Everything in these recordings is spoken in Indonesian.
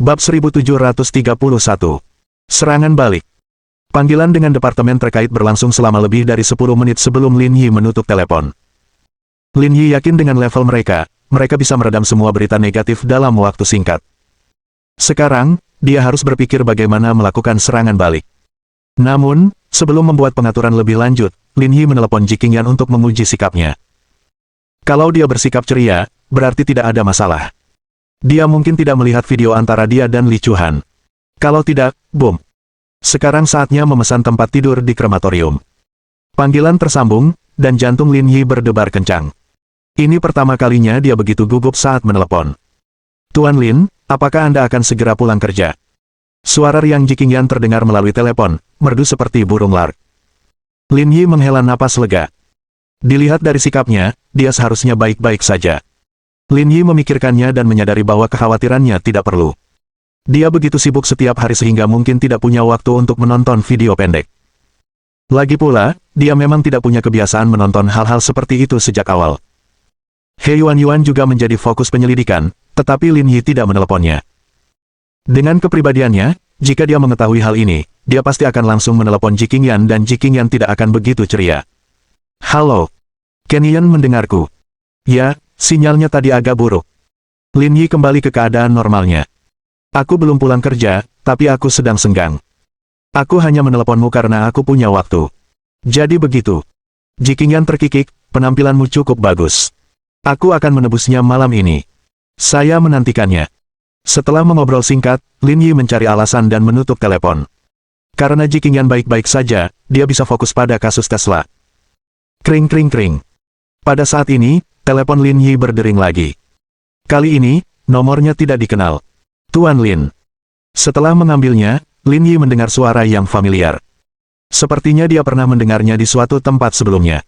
Bab 1731. Serangan balik. Panggilan dengan departemen terkait berlangsung selama lebih dari 10 menit sebelum Lin Yi menutup telepon. Lin Yi yakin dengan level mereka bisa meredam semua berita negatif dalam waktu singkat. Sekarang, dia harus berpikir bagaimana melakukan serangan balik. Namun, sebelum membuat pengaturan lebih lanjut, Lin Yi menelepon Ji Qingyan untuk menguji sikapnya. Kalau dia bersikap ceria, berarti tidak ada masalah. Dia mungkin tidak melihat video antara dia dan Li Chuhan. Kalau tidak, boom. Sekarang saatnya memesan tempat tidur di krematorium. Panggilan tersambung, dan jantung Lin Yi berdebar kencang. Ini pertama kalinya dia begitu gugup saat menelepon. Tuan Lin, apakah Anda akan segera pulang kerja? Suara riang Ji Qingyan terdengar melalui telepon, merdu seperti burung lark. Lin Yi menghela napas lega. Dilihat dari sikapnya, dia seharusnya baik-baik saja. Lin Yi memikirkannya dan menyadari bahwa kekhawatirannya tidak perlu. Dia begitu sibuk setiap hari sehingga mungkin tidak punya waktu untuk menonton video pendek. Lagi pula, dia memang tidak punya kebiasaan menonton hal-hal seperti itu sejak awal. He Yuan juga menjadi fokus penyelidikan, tetapi Lin Yi tidak meneleponnya. Dengan kepribadiannya, jika dia mengetahui hal ini, dia pasti akan langsung menelepon Ji Qingyan dan Ji Qingyan tidak akan begitu ceria. Halo. Qingyan mendengarku. Ya, sinyalnya tadi agak buruk. Lin Yi kembali ke keadaan normalnya. Aku belum pulang kerja, tapi aku sedang senggang. Aku hanya meneleponmu karena aku punya waktu. Jadi begitu. Ji Qingyan terkikik, penampilanmu cukup bagus. Aku akan menebusnya malam ini. Saya menantikannya. Setelah mengobrol singkat, Lin Yi mencari alasan dan menutup telepon. Karena Ji Qingyan baik-baik saja, dia bisa fokus pada kasus Tesla. Kring kring kring. Pada saat ini, telepon Lin Yi berdering lagi. Kali ini, nomornya tidak dikenal. Tuan Lin. Setelah mengambilnya, Lin Yi mendengar suara yang familiar. Sepertinya dia pernah mendengarnya di suatu tempat sebelumnya.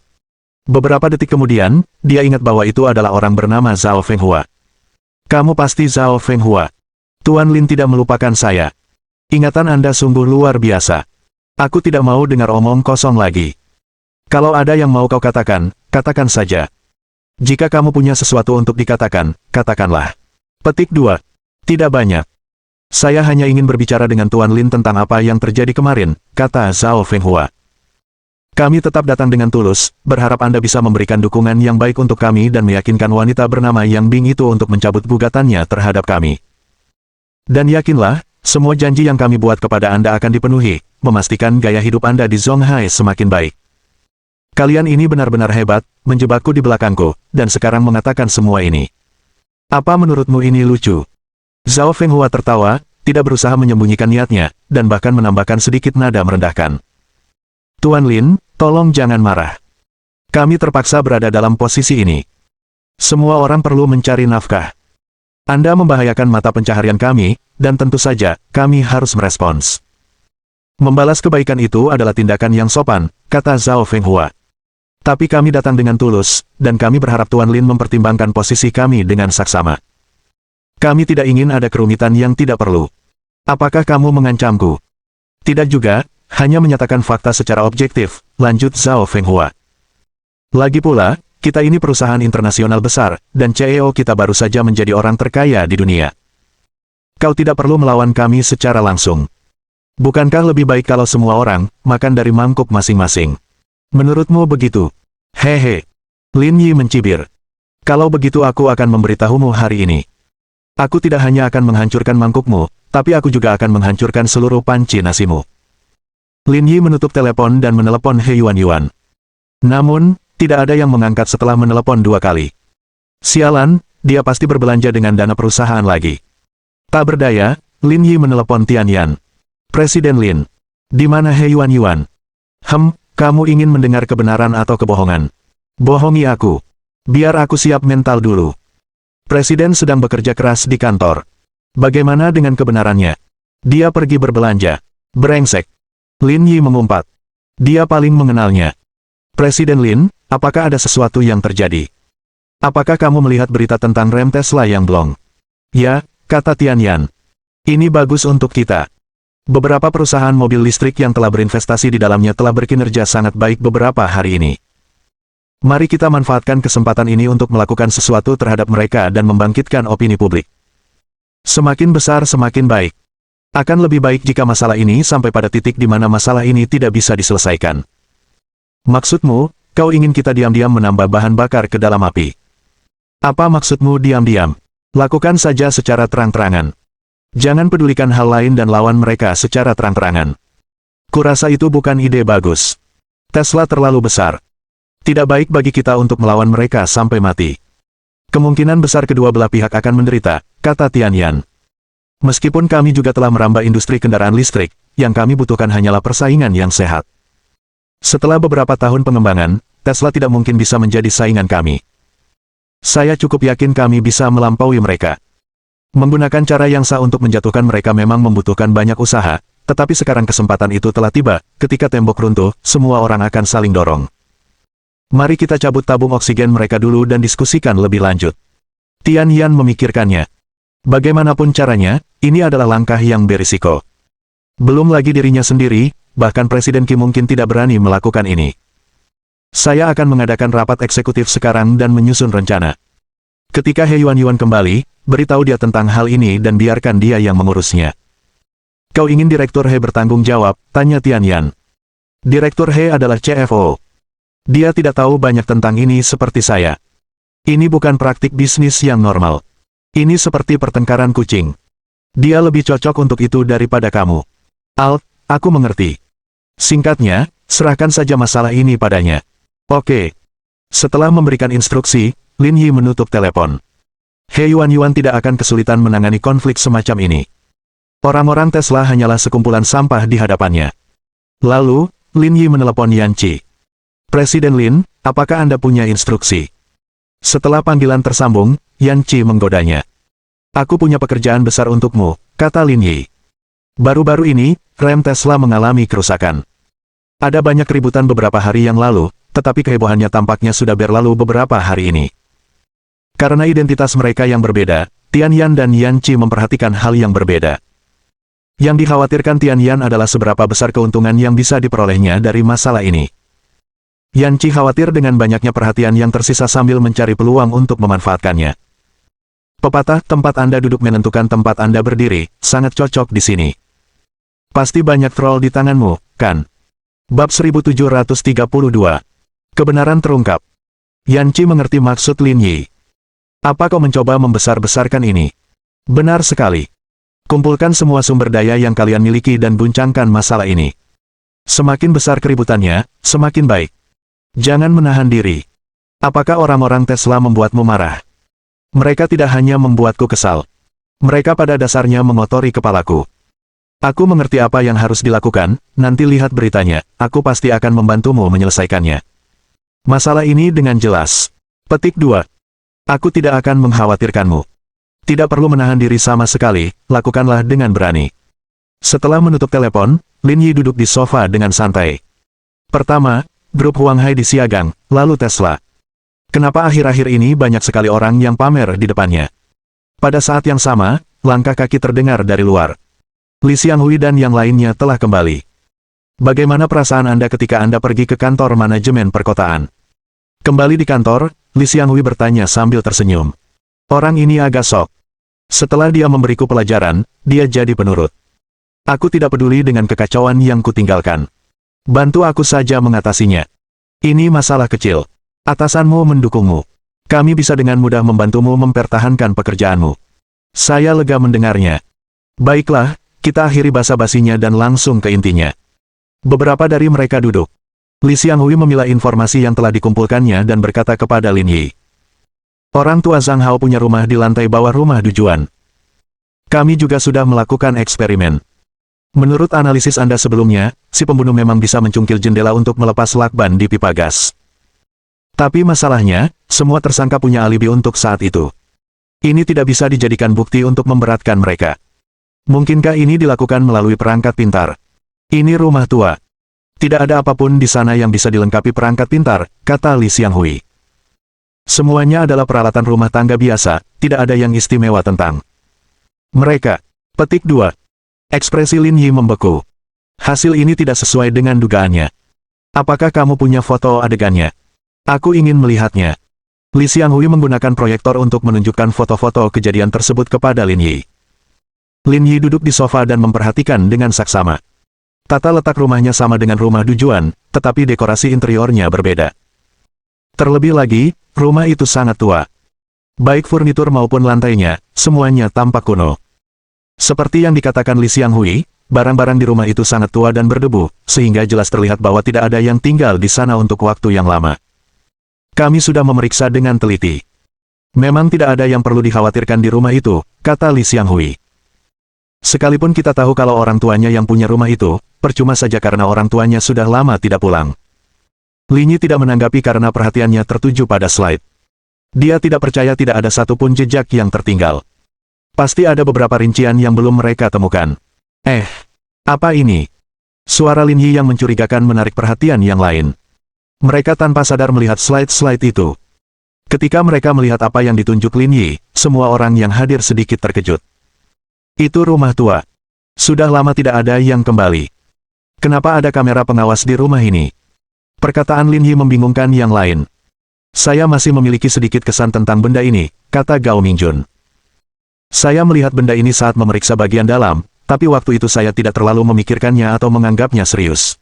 Beberapa detik kemudian, dia ingat bahwa itu adalah orang bernama Zhao Fenghua. Kamu pasti Zhao Fenghua. Tuan Lin tidak melupakan saya. Ingatan Anda sungguh luar biasa. Aku tidak mau dengar omong kosong lagi. Kalau ada yang mau kau katakan, katakan saja. Jika kamu punya sesuatu untuk dikatakan, katakanlah. Petik 2. Tidak banyak. Saya hanya ingin berbicara dengan Tuan Lin tentang apa yang terjadi kemarin, kata Zhao Fenghua. Kami tetap datang dengan tulus, berharap Anda bisa memberikan dukungan yang baik untuk kami dan meyakinkan wanita bernama Yang Bing itu untuk mencabut gugatannya terhadap kami. Dan yakinlah, semua janji yang kami buat kepada Anda akan dipenuhi, memastikan gaya hidup Anda di Zonghai semakin baik. Kalian ini benar-benar hebat, menjebakku di belakangku, dan sekarang mengatakan semua ini. Apa menurutmu ini lucu? Zhao Fenghua tertawa, tidak berusaha menyembunyikan niatnya, dan bahkan menambahkan sedikit nada merendahkan. Tuan Lin, tolong jangan marah. Kami terpaksa berada dalam posisi ini. Semua orang perlu mencari nafkah. Anda membahayakan mata pencaharian kami, dan tentu saja, kami harus merespons. Membalas kebaikan itu adalah tindakan yang sopan, kata Zhao Fenghua. Tapi kami datang dengan tulus, dan kami berharap Tuan Lin mempertimbangkan posisi kami dengan saksama. Kami tidak ingin ada kerumitan yang tidak perlu. Apakah kamu mengancamku? Tidak juga, hanya menyatakan fakta secara objektif, lanjut Zhao Fenghua. Lagi pula, kita ini perusahaan internasional besar, dan CEO kita baru saja menjadi orang terkaya di dunia. Kau tidak perlu melawan kami secara langsung. Bukankah lebih baik kalau semua orang makan dari mangkuk masing-masing? Menurutmu begitu? Hehe. Lin Yi mencibir. Kalau begitu aku akan memberitahumu hari ini. Aku tidak hanya akan menghancurkan mangkukmu, tapi aku juga akan menghancurkan seluruh panci nasimu. Lin Yi menutup telepon dan menelepon He Yuan. Namun, tidak ada yang mengangkat setelah menelepon 2 kali. Sialan, dia pasti berbelanja dengan dana perusahaan lagi. Tak berdaya, Lin Yi menelepon Tianyan. Presiden Lin. Di mana He Yuan? Kamu ingin mendengar kebenaran atau kebohongan? Bohongi aku. Biar aku siap mental dulu. Presiden sedang bekerja keras di kantor. Bagaimana dengan kebenarannya? Dia pergi berbelanja. Brengsek. Lin Yi mengumpat. Dia paling mengenalnya. Presiden Lin, apakah ada sesuatu yang terjadi? Apakah kamu melihat berita tentang rem Tesla yang blong? Ya, kata Tianyan. Ini bagus untuk kita. Beberapa perusahaan mobil listrik yang telah berinvestasi di dalamnya telah berkinerja sangat baik beberapa hari ini. Mari kita manfaatkan kesempatan ini untuk melakukan sesuatu terhadap mereka dan membangkitkan opini publik. Semakin besar semakin baik. Akan lebih baik jika masalah ini sampai pada titik di mana masalah ini tidak bisa diselesaikan. Maksudmu, kau ingin kita diam-diam menambah bahan bakar ke dalam api? Apa maksudmu diam-diam? Lakukan saja secara terang-terangan. Jangan pedulikan hal lain dan lawan mereka secara terang-terangan. Kurasa itu bukan ide bagus. Tesla terlalu besar. Tidak baik bagi kita untuk melawan mereka sampai mati. Kemungkinan besar kedua belah pihak akan menderita, kata Tianyan. Meskipun kami juga telah merambah industri kendaraan listrik, yang kami butuhkan hanyalah persaingan yang sehat. Setelah beberapa tahun pengembangan, Tesla tidak mungkin bisa menjadi saingan kami. Saya cukup yakin kami bisa melampaui mereka. Menggunakan cara yang sah untuk menjatuhkan mereka memang membutuhkan banyak usaha, tetapi sekarang kesempatan itu telah tiba, ketika tembok runtuh, semua orang akan saling dorong. Mari kita cabut tabung oksigen mereka dulu dan diskusikan lebih lanjut. Tianyan memikirkannya. Bagaimanapun caranya, ini adalah langkah yang berisiko. Belum lagi dirinya sendiri, bahkan Presiden Kim mungkin tidak berani melakukan ini. Saya akan mengadakan rapat eksekutif sekarang dan menyusun rencana. Ketika He Yuan kembali, beritahu dia tentang hal ini dan biarkan dia yang mengurusnya. Kau ingin Direktur He bertanggung jawab, tanya Tianyan. Direktur He adalah CFO. Dia tidak tahu banyak tentang ini seperti saya. Ini bukan praktik bisnis yang normal. Ini seperti pertengkaran kucing. Dia lebih cocok untuk itu daripada kamu. Aku mengerti. Singkatnya, serahkan saja masalah ini padanya. Oke. Setelah memberikan instruksi, Lin Yi menutup telepon. He Yuan tidak akan kesulitan menangani konflik semacam ini. Orang-orang Tesla hanyalah sekumpulan sampah di hadapannya. Lalu, Lin Yi menelepon Yan Qi. Presiden Lin, apakah Anda punya instruksi? Setelah panggilan tersambung, Yan Qi menggodanya. Aku punya pekerjaan besar untukmu, kata Lin Yi. Baru-baru ini, rem Tesla mengalami kerusakan. Ada banyak keributan beberapa hari yang lalu, tetapi kehebohannya tampaknya sudah berlalu beberapa hari ini. Karena identitas mereka yang berbeda, Tianyan dan Yan Qi memperhatikan hal yang berbeda. Yang dikhawatirkan Tianyan adalah seberapa besar keuntungan yang bisa diperolehnya dari masalah ini. Yan Qi khawatir dengan banyaknya perhatian yang tersisa sambil mencari peluang untuk memanfaatkannya. Pepatah tempat Anda duduk menentukan tempat Anda berdiri, sangat cocok di sini. Pasti banyak troll di tanganmu, kan? Bab 1732. Kebenaran terungkap. Yan Qi mengerti maksud Lin Yi. Apa kau mencoba membesar-besarkan ini? Benar sekali. Kumpulkan semua sumber daya yang kalian miliki dan guncangkan masalah ini. Semakin besar keributannya, semakin baik. Jangan menahan diri. Apakah orang-orang Tesla membuatmu marah? Mereka tidak hanya membuatku kesal. Mereka pada dasarnya mengotori kepalaku. Aku mengerti apa yang harus dilakukan, nanti lihat beritanya, aku pasti akan membantumu menyelesaikannya. Masalah ini dengan jelas. Petik 2. Aku tidak akan mengkhawatirkanmu. Tidak perlu menahan diri sama sekali, lakukanlah dengan berani. Setelah menutup telepon, Lin Yi duduk di sofa dengan santai. Pertama, grup Huang Hai disiagang, lalu Tesla. Kenapa akhir-akhir ini banyak sekali orang yang pamer di depannya? Pada saat yang sama, langkah kaki terdengar dari luar. Li Xianghui dan yang lainnya telah kembali. Bagaimana perasaan Anda ketika Anda pergi ke kantor manajemen perkotaan? Kembali di kantor, Li Xianghui bertanya sambil tersenyum. Orang ini agak sok. Setelah dia memberiku pelajaran, dia jadi penurut. Aku tidak peduli dengan kekacauan yang kutinggalkan. Bantu aku saja mengatasinya. Ini masalah kecil. Atasanmu mendukungmu. Kami bisa dengan mudah membantumu mempertahankan pekerjaanmu. Saya lega mendengarnya. Baiklah, kita akhiri basa-basinya dan langsung ke intinya. Beberapa dari mereka duduk. Li Xianghui memilah informasi yang telah dikumpulkannya dan berkata kepada Lin Yi. Orang tua Zhang Hao punya rumah di lantai bawah rumah Dujuan. Kami juga sudah melakukan eksperimen. Menurut analisis Anda sebelumnya, si pembunuh memang bisa mencungkil jendela untuk melepas lakban di pipa gas. Tapi masalahnya, semua tersangka punya alibi untuk saat itu. Ini tidak bisa dijadikan bukti untuk memberatkan mereka. Mungkinkah ini dilakukan melalui perangkat pintar? Ini rumah tua. Tidak ada apapun di sana yang bisa dilengkapi perangkat pintar, kata Li Xianghui. Semuanya adalah peralatan rumah tangga biasa, tidak ada yang istimewa tentang mereka. Petik 2. Ekspresi Lin Yi membeku. Hasil ini tidak sesuai dengan dugaannya. Apakah kamu punya foto adegannya? Aku ingin melihatnya. Li Xianghui menggunakan proyektor untuk menunjukkan foto-foto kejadian tersebut kepada Lin Yi. Lin Yi duduk di sofa dan memperhatikan dengan saksama. Tata letak rumahnya sama dengan rumah Dujuan, tetapi dekorasi interiornya berbeda. Terlebih lagi, rumah itu sangat tua. Baik furnitur maupun lantainya, semuanya tampak kuno. Seperti yang dikatakan Li Xianghui, barang-barang di rumah itu sangat tua dan berdebu, sehingga jelas terlihat bahwa tidak ada yang tinggal di sana untuk waktu yang lama. Kami sudah memeriksa dengan teliti. Memang tidak ada yang perlu dikhawatirkan di rumah itu, kata Li Xianghui. Sekalipun kita tahu kalau orang tuanya yang punya rumah itu, percuma saja karena orang tuanya sudah lama tidak pulang. Lin Yi tidak menanggapi karena perhatiannya tertuju pada slide. Dia tidak percaya tidak ada satupun jejak yang tertinggal. Pasti ada beberapa rincian yang belum mereka temukan. Apa ini? Suara Lin Yi yang mencurigakan menarik perhatian yang lain. Mereka tanpa sadar melihat slide-slide itu. Ketika mereka melihat apa yang ditunjuk Lin Yi, semua orang yang hadir sedikit terkejut. Itu rumah tua. Sudah lama tidak ada yang kembali. Kenapa ada kamera pengawas di rumah ini? Perkataan Lin Yi membingungkan yang lain. Saya masih memiliki sedikit kesan tentang benda ini, kata Gao Mingjun. Saya melihat benda ini saat memeriksa bagian dalam, tapi waktu itu saya tidak terlalu memikirkannya atau menganggapnya serius.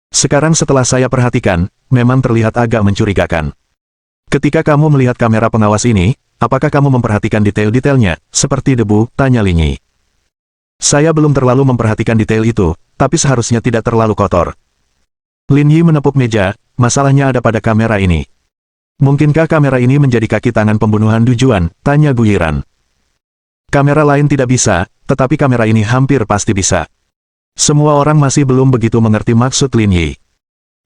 Sekarang setelah saya perhatikan, memang terlihat agak mencurigakan. Ketika kamu melihat kamera pengawas ini, apakah kamu memperhatikan detail-detailnya, seperti debu, tanya Lin Yi. Saya belum terlalu memperhatikan detail itu, tapi seharusnya tidak terlalu kotor. Lin Yi menepuk meja, masalahnya ada pada kamera ini. Mungkinkah kamera ini menjadi kaki tangan pembunuhan Dujuan, tanya Gu Yiran. Kamera lain tidak bisa, tetapi kamera ini hampir pasti bisa. Semua orang masih belum begitu mengerti maksud Lin Yi.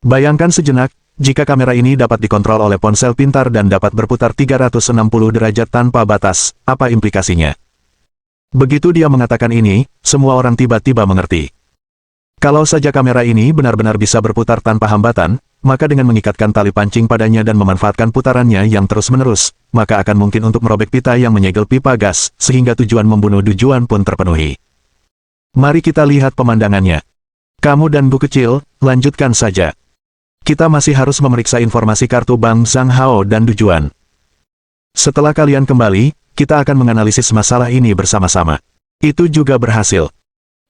Bayangkan sejenak, jika kamera ini dapat dikontrol oleh ponsel pintar dan dapat berputar 360 derajat tanpa batas, apa implikasinya? Begitu dia mengatakan ini, semua orang tiba-tiba mengerti. Kalau saja kamera ini benar-benar bisa berputar tanpa hambatan, maka dengan mengikatkan tali pancing padanya dan memanfaatkan putarannya yang terus-menerus, maka akan mungkin untuk merobek pita yang menyegel pipa gas, sehingga tujuan membunuh Dujuan pun terpenuhi. Mari kita lihat pemandangannya. Kamu dan Bu Kecil, lanjutkan saja. Kita masih harus memeriksa informasi kartu bank Zhang Hao dan Dujuan. Setelah kalian kembali, kita akan menganalisis masalah ini bersama-sama. Itu juga berhasil.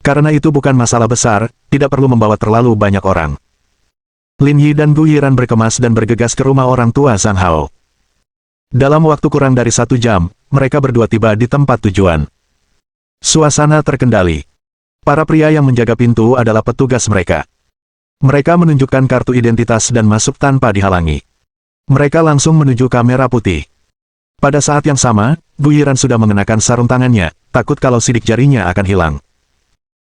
Karena itu bukan masalah besar, tidak perlu membawa terlalu banyak orang. Lin Yi dan Gu Yiran berkemas dan bergegas ke rumah orang tua Zhang Hao. Dalam waktu kurang dari 1 jam, mereka berdua tiba di tempat tujuan. Suasana terkendali. Para pria yang menjaga pintu adalah petugas mereka. Mereka menunjukkan kartu identitas dan masuk tanpa dihalangi. Mereka langsung menuju kamera putih. Pada saat yang sama, Gu Yiran sudah mengenakan sarung tangannya, takut kalau sidik jarinya akan hilang.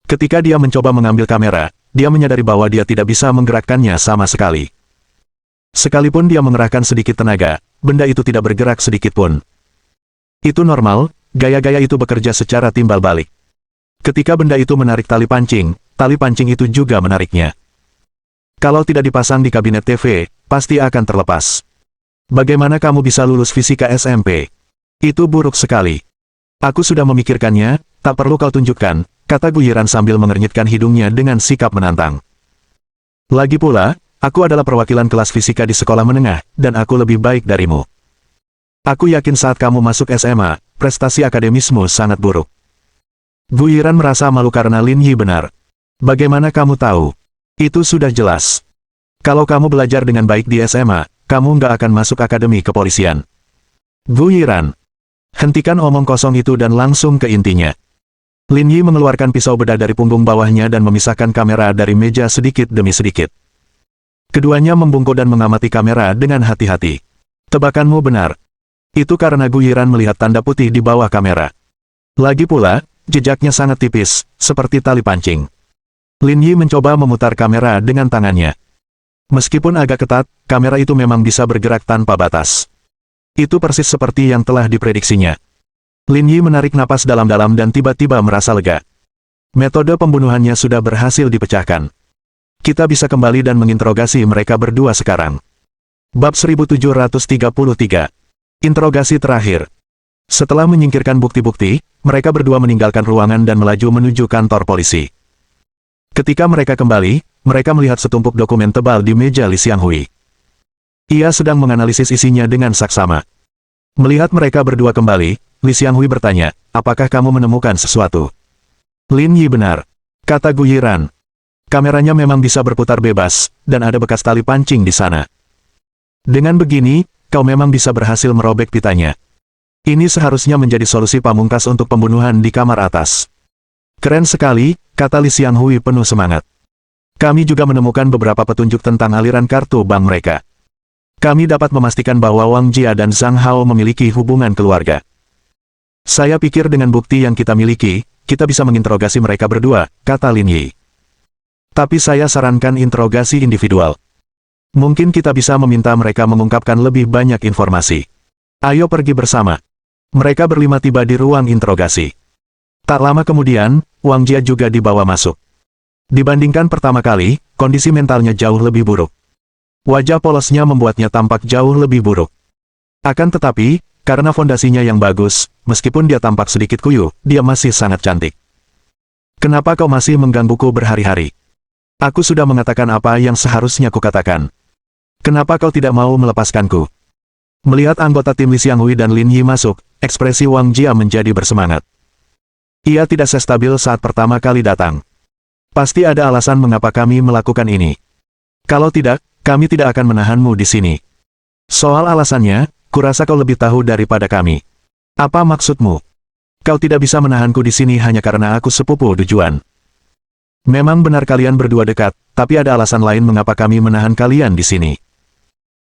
Ketika dia mencoba mengambil kamera, dia menyadari bahwa dia tidak bisa menggerakkannya sama sekali. Sekalipun dia mengerahkan sedikit tenaga, benda itu tidak bergerak sedikit pun. Itu normal, gaya-gaya itu bekerja secara timbal balik. Ketika benda itu menarik tali pancing itu juga menariknya. Kalau tidak dipasang di kabinet TV, pasti akan terlepas. Bagaimana kamu bisa lulus fisika SMP? Itu buruk sekali. Aku sudah memikirkannya, tak perlu kau tunjukkan, kata Gu Yiran sambil mengernyitkan hidungnya dengan sikap menantang. Lagi pula, aku adalah perwakilan kelas fisika di sekolah menengah, dan aku lebih baik darimu. Aku yakin saat kamu masuk SMA, prestasi akademismu sangat buruk. Gu Yiran merasa malu karena Lin Yi benar. Bagaimana kamu tahu? Itu sudah jelas. Kalau kamu belajar dengan baik di SMA, kamu nggak akan masuk akademi kepolisian. Gu Yiran, hentikan omong kosong itu dan langsung ke intinya. Lin Yi mengeluarkan pisau bedah dari punggung bawahnya dan memisahkan kamera dari meja sedikit demi sedikit. Keduanya membungkuk dan mengamati kamera dengan hati-hati. Tebakanmu benar. Itu karena Gu Yiran melihat tanda putih di bawah kamera. Lagi pula, jejaknya sangat tipis, seperti tali pancing. Lin Yi mencoba memutar kamera dengan tangannya. Meskipun agak ketat, kamera itu memang bisa bergerak tanpa batas. Itu persis seperti yang telah diprediksinya. Lin Yi menarik napas dalam-dalam dan tiba-tiba merasa lega. Metode pembunuhannya sudah berhasil dipecahkan. Kita bisa kembali dan menginterogasi mereka berdua sekarang. Bab 1733. Interogasi terakhir. Setelah menyingkirkan bukti-bukti, mereka berdua meninggalkan ruangan dan melaju menuju kantor polisi. Ketika mereka kembali, mereka melihat setumpuk dokumen tebal di meja Li Xianghui. Ia sedang menganalisis isinya dengan saksama. Melihat mereka berdua kembali, Li Xianghui bertanya, apakah kamu menemukan sesuatu? Lin Yi benar, kata Gu Yiran. Kameranya memang bisa berputar bebas, dan ada bekas tali pancing di sana. Dengan begini, kau memang bisa berhasil merobek pitanya. Ini seharusnya menjadi solusi pamungkas untuk pembunuhan di kamar atas. Keren sekali, kata Li Xianghui penuh semangat. Kami juga menemukan beberapa petunjuk tentang aliran kartu bank mereka. Kami dapat memastikan bahwa Wang Jia dan Zhang Hao memiliki hubungan keluarga. Saya pikir dengan bukti yang kita miliki, kita bisa menginterogasi mereka berdua, kata Lin Yi. Tapi saya sarankan interogasi individual. Mungkin kita bisa meminta mereka mengungkapkan lebih banyak informasi. Ayo pergi bersama. Mereka berlima tiba di ruang interogasi. Tak lama kemudian, Wang Jia juga dibawa masuk. Dibandingkan pertama kali, kondisi mentalnya jauh lebih buruk. Wajah polosnya membuatnya tampak jauh lebih buruk. Akan tetapi, karena fondasinya yang bagus, meskipun dia tampak sedikit kuyu, dia masih sangat cantik. Kenapa kau masih menggangguku berhari-hari? Aku sudah mengatakan apa yang seharusnya kukatakan. Kenapa kau tidak mau melepaskanku? Melihat anggota tim Li Xianghui dan Lin Yi masuk, ekspresi Wang Jia menjadi bersemangat. Ia tidak stabil saat pertama kali datang. Pasti ada alasan mengapa kami melakukan ini. Kalau tidak, kami tidak akan menahanmu di sini. Soal alasannya, kurasa kau lebih tahu daripada kami. Apa maksudmu? Kau tidak bisa menahanku di sini hanya karena aku sepupu Dujuan. Memang benar kalian berdua dekat, tapi ada alasan lain mengapa kami menahan kalian di sini.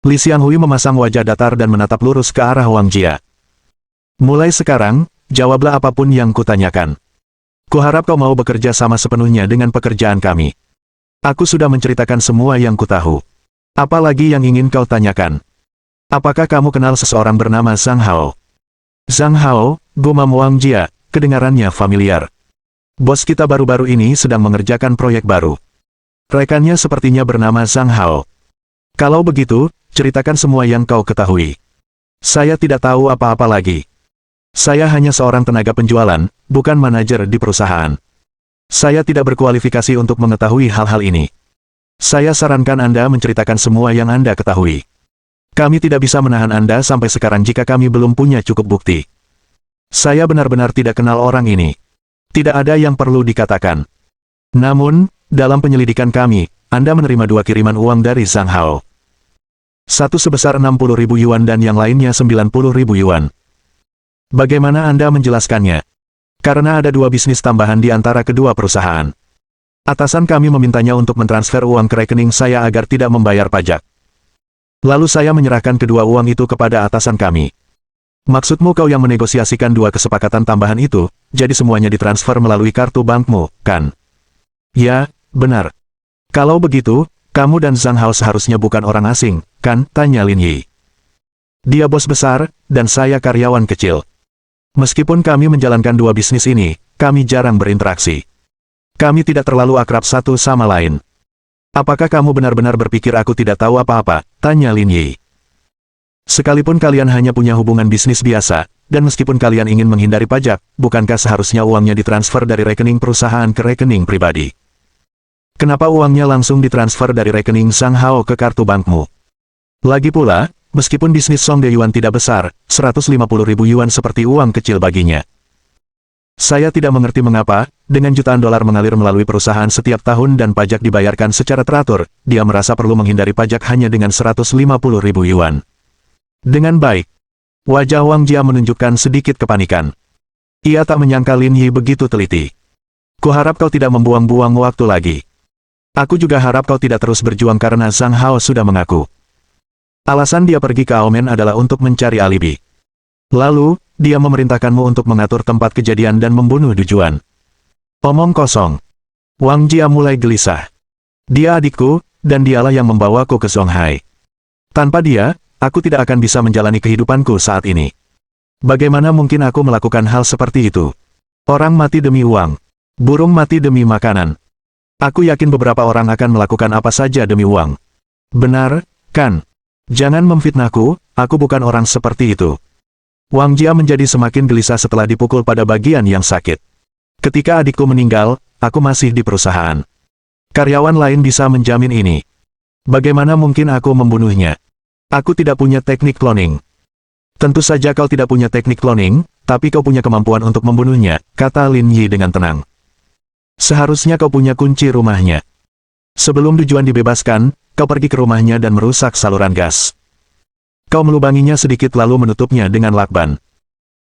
Li Xianghui memasang wajah datar dan menatap lurus ke arah Wang Jia. Mulai sekarang, jawablah apapun yang kutanyakan. Kuharap kau mau bekerja sama sepenuhnya dengan pekerjaan kami. Aku sudah menceritakan semua yang kutahu. Apalagi yang ingin kau tanyakan? Apakah kamu kenal seseorang bernama Zhang Hao? Zhang Hao, gumam Wang Jia, kedengarannya familiar. Bos kita baru-baru ini sedang mengerjakan proyek baru. Rekannya sepertinya bernama Zhang Hao. Kalau begitu, ceritakan semua yang kau ketahui. Saya tidak tahu apa-apa lagi. Saya hanya seorang tenaga penjualan, bukan manajer di perusahaan. Saya tidak berkualifikasi untuk mengetahui hal-hal ini. Saya sarankan Anda menceritakan semua yang Anda ketahui. Kami tidak bisa menahan Anda sampai sekarang jika kami belum punya cukup bukti. Saya benar-benar tidak kenal orang ini. Tidak ada yang perlu dikatakan. Namun, dalam penyelidikan kami, Anda menerima 2 kiriman uang dari Zhang Hao. Satu sebesar 60.000 yuan dan yang lainnya 90.000 yuan. Bagaimana Anda menjelaskannya? Karena ada 2 bisnis tambahan di antara kedua perusahaan. Atasan kami memintanya untuk mentransfer uang ke rekening saya agar tidak membayar pajak. Lalu saya menyerahkan kedua uang itu kepada atasan kami. Maksudmu kau yang menegosiasikan 2 kesepakatan tambahan itu, jadi semuanya ditransfer melalui kartu bankmu, kan? Ya, benar. Kalau begitu, kamu dan Zhang Hao seharusnya bukan orang asing, kan? Tanya Lin Yi. Dia bos besar, dan saya karyawan kecil. Meskipun kami menjalankan 2 bisnis ini, kami jarang berinteraksi. Kami tidak terlalu akrab satu sama lain. Apakah kamu benar-benar berpikir aku tidak tahu apa-apa? Tanya Lin Yi. Sekalipun kalian hanya punya hubungan bisnis biasa, dan meskipun kalian ingin menghindari pajak, bukankah seharusnya uangnya ditransfer dari rekening perusahaan ke rekening pribadi? Kenapa uangnya langsung ditransfer dari rekening Zhang Hao ke kartu bankmu? Lagi pula, meskipun bisnis Songde Yuan tidak besar, 150.000 yuan seperti uang kecil baginya. Saya tidak mengerti mengapa, dengan jutaan dolar mengalir melalui perusahaan setiap tahun dan pajak dibayarkan secara teratur, dia merasa perlu menghindari pajak hanya dengan 150.000 yuan. Dengan baik. Wajah Wang Jia menunjukkan sedikit kepanikan. Ia tak menyangka Lin Yi begitu teliti. Kuharap kau tidak membuang-buang waktu lagi. Aku juga harap kau tidak terus berjuang karena Zhang Hao sudah mengaku. Alasan dia pergi ke Aomen adalah untuk mencari alibi. Lalu, dia memerintahkanmu untuk mengatur tempat kejadian dan membunuh Dujuan. Omong kosong. Wang Jia mulai gelisah. Dia adikku, dan dialah yang membawaku ke Zonghai. Tanpa dia, aku tidak akan bisa menjalani kehidupanku saat ini. Bagaimana mungkin aku melakukan hal seperti itu? Orang mati demi uang. Burung mati demi makanan. Aku yakin beberapa orang akan melakukan apa saja demi uang. Benar, kan? Jangan memfitnahku, aku bukan orang seperti itu. Wang Jia menjadi semakin gelisah setelah dipukul pada bagian yang sakit. Ketika adikku meninggal, aku masih di perusahaan. Karyawan lain bisa menjamin ini. Bagaimana mungkin aku membunuhnya? Aku tidak punya teknik cloning. Tentu saja kau tidak punya teknik cloning, tapi kau punya kemampuan untuk membunuhnya, kata Lin Yi dengan tenang. Seharusnya kau punya kunci rumahnya. Sebelum Dujuan dibebaskan, kau pergi ke rumahnya dan merusak saluran gas. Kau melubanginya sedikit lalu menutupnya dengan lakban.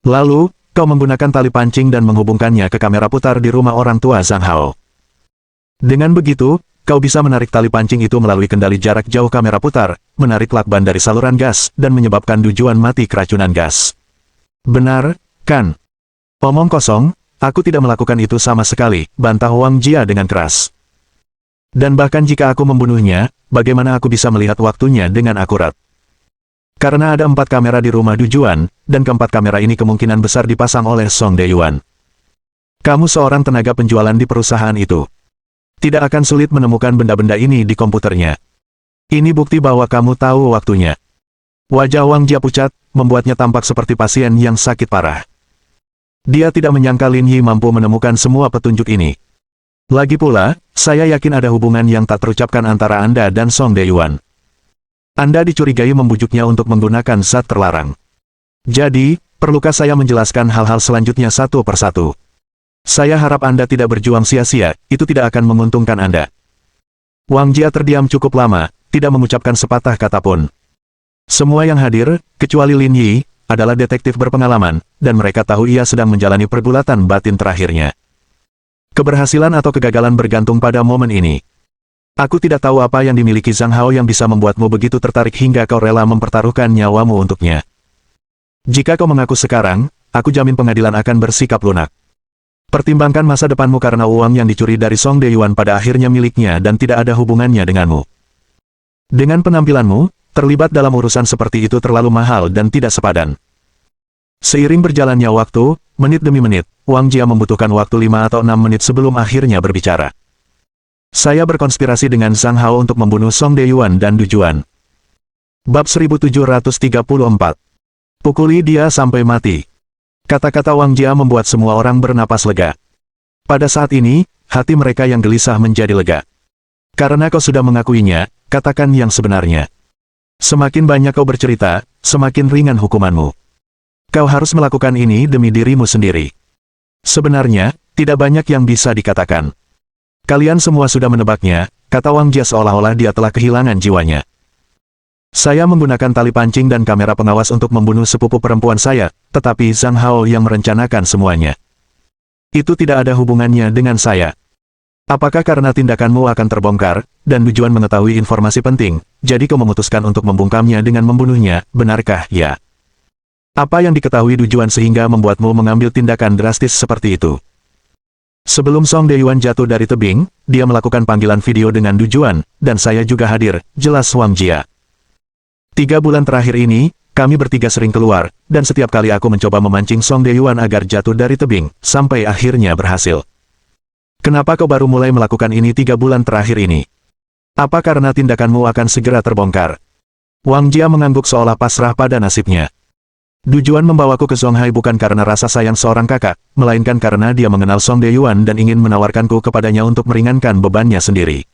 Lalu, kau menggunakan tali pancing dan menghubungkannya ke kamera putar di rumah orang tua Zhang Hao. Dengan begitu, kau bisa menarik tali pancing itu melalui kendali jarak jauh kamera putar, menarik lakban dari saluran gas, dan menyebabkan Dujuan mati keracunan gas. Benar, kan? Omong kosong, aku tidak melakukan itu sama sekali, bantah Wang Jia dengan keras. Dan bahkan jika aku membunuhnya, bagaimana aku bisa melihat waktunya dengan akurat? Karena ada 4 kamera di rumah Dujuan, dan keempat kamera ini kemungkinan besar dipasang oleh Song Deyuan. Kamu seorang tenaga penjualan di perusahaan itu. Tidak akan sulit menemukan benda-benda ini di komputernya. Ini bukti bahwa kamu tahu waktunya. Wajah Wang Jia pucat, membuatnya tampak seperti pasien yang sakit parah. Dia tidak menyangka Lin Yi mampu menemukan semua petunjuk ini. Lagi pula, saya yakin ada hubungan yang tak terucapkan antara Anda dan Song Deyuan. Anda dicurigai membujuknya untuk menggunakan zat terlarang. Jadi, perlukah saya menjelaskan hal-hal selanjutnya satu persatu? Saya harap Anda tidak berjuang sia-sia, itu tidak akan menguntungkan Anda. Wang Jia terdiam cukup lama, tidak mengucapkan sepatah kata pun. Semua yang hadir, kecuali Lin Yi, adalah detektif berpengalaman, dan mereka tahu ia sedang menjalani pergulatan batin terakhirnya. Keberhasilan atau kegagalan bergantung pada momen ini. Aku tidak tahu apa yang dimiliki Zhang Hao yang bisa membuatmu begitu tertarik hingga kau rela mempertaruhkan nyawamu untuknya. Jika kau mengaku sekarang, aku jamin pengadilan akan bersikap lunak. Pertimbangkan masa depanmu karena uang yang dicuri dari Song Deyuan pada akhirnya miliknya dan tidak ada hubungannya denganmu. Dengan penampilanmu, terlibat dalam urusan seperti itu terlalu mahal dan tidak sepadan. Seiring berjalannya waktu, menit demi menit, Wang Jia membutuhkan waktu 5 atau 6 menit sebelum akhirnya berbicara. Saya berkonspirasi dengan Zhang Hao untuk membunuh Song Deyuan dan Dujuan. Bab 1734. Pukuli dia sampai mati. Kata-kata Wang Jia membuat semua orang bernapas lega. Pada saat ini, hati mereka yang gelisah menjadi lega. Karena kau sudah mengakuinya, katakan yang sebenarnya. Semakin banyak kau bercerita, semakin ringan hukumanmu. Kau harus melakukan ini demi dirimu sendiri. Sebenarnya, tidak banyak yang bisa dikatakan. Kalian semua sudah menebaknya, kata Wang Jia seolah-olah dia telah kehilangan jiwanya. Saya menggunakan tali pancing dan kamera pengawas untuk membunuh sepupu perempuan saya, tetapi Zhang Hao yang merencanakan semuanya. Itu tidak ada hubungannya dengan saya. Apakah karena tindakanmu akan terbongkar, dan Dujuan mengetahui informasi penting, jadi kau memutuskan untuk membungkamnya dengan membunuhnya, benarkah ya? Apa yang diketahui Dujuan sehingga membuatmu mengambil tindakan drastis seperti itu? Sebelum Song Deyuan jatuh dari tebing, dia melakukan panggilan video dengan Dujuan, dan saya juga hadir, jelas Wang Jia. 3 bulan terakhir ini, kami bertiga sering keluar, dan setiap kali aku mencoba memancing Song Deyuan agar jatuh dari tebing, sampai akhirnya berhasil. Kenapa kau baru mulai melakukan ini 3 bulan terakhir ini? Apa karena tindakanmu akan segera terbongkar? Wang Jia mengangguk seolah pasrah pada nasibnya. Dujuan membawaku ke Zonghai bukan karena rasa sayang seorang kakak, melainkan karena dia mengenal Song Deyuan dan ingin menawarkanku kepadanya untuk meringankan bebannya sendiri.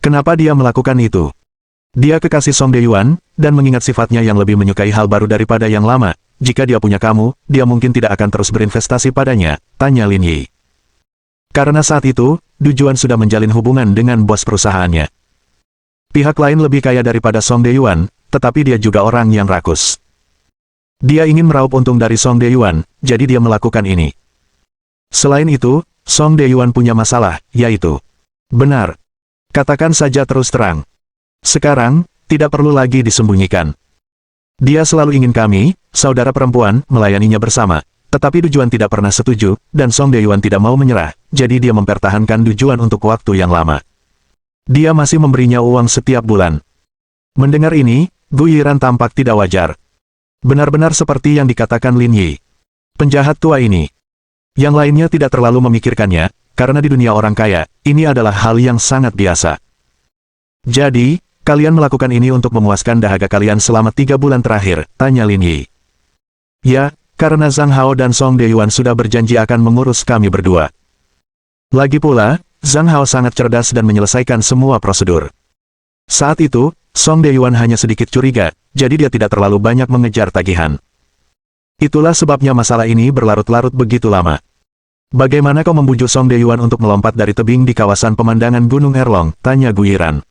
Kenapa dia melakukan itu? Dia kekasih Song Deyuan, dan mengingat sifatnya yang lebih menyukai hal baru daripada yang lama, jika dia punya kamu, dia mungkin tidak akan terus berinvestasi padanya, tanya Lin Yi. Karena saat itu, Dujuan sudah menjalin hubungan dengan bos perusahaannya. Pihak lain lebih kaya daripada Song Deyuan, tetapi dia juga orang yang rakus. Dia ingin meraup untung dari Song Deyuan, jadi dia melakukan ini. Selain itu, Song Deyuan punya masalah, yaitu... Benar. Katakan saja terus terang. Sekarang, tidak perlu lagi disembunyikan. Dia selalu ingin kami, saudara perempuan, melayaninya bersama, tetapi Dujuan tidak pernah setuju, dan Song Deyuan tidak mau menyerah, jadi dia mempertahankan Dujuan untuk waktu yang lama. Dia masih memberinya uang setiap bulan. Mendengar ini, Gu Yiran tampak tidak wajar. Benar-benar seperti yang dikatakan Lin Yi. Penjahat tua ini. Yang lainnya tidak terlalu memikirkannya, karena di dunia orang kaya, ini adalah hal yang sangat biasa. Jadi, kalian melakukan ini untuk memuaskan dahaga kalian selama 3 bulan terakhir, tanya Lin Yi. Ya, karena Zhang Hao dan Song Deyuan sudah berjanji akan mengurus kami berdua. Lagi pula, Zhang Hao sangat cerdas dan menyelesaikan semua prosedur. Saat itu, Song Deyuan hanya sedikit curiga, jadi dia tidak terlalu banyak mengejar tagihan. Itulah sebabnya masalah ini berlarut-larut begitu lama. Bagaimana kau membujuk Song Deyuan untuk melompat dari tebing di kawasan pemandangan Gunung Erlong? Tanya Gu Yiran.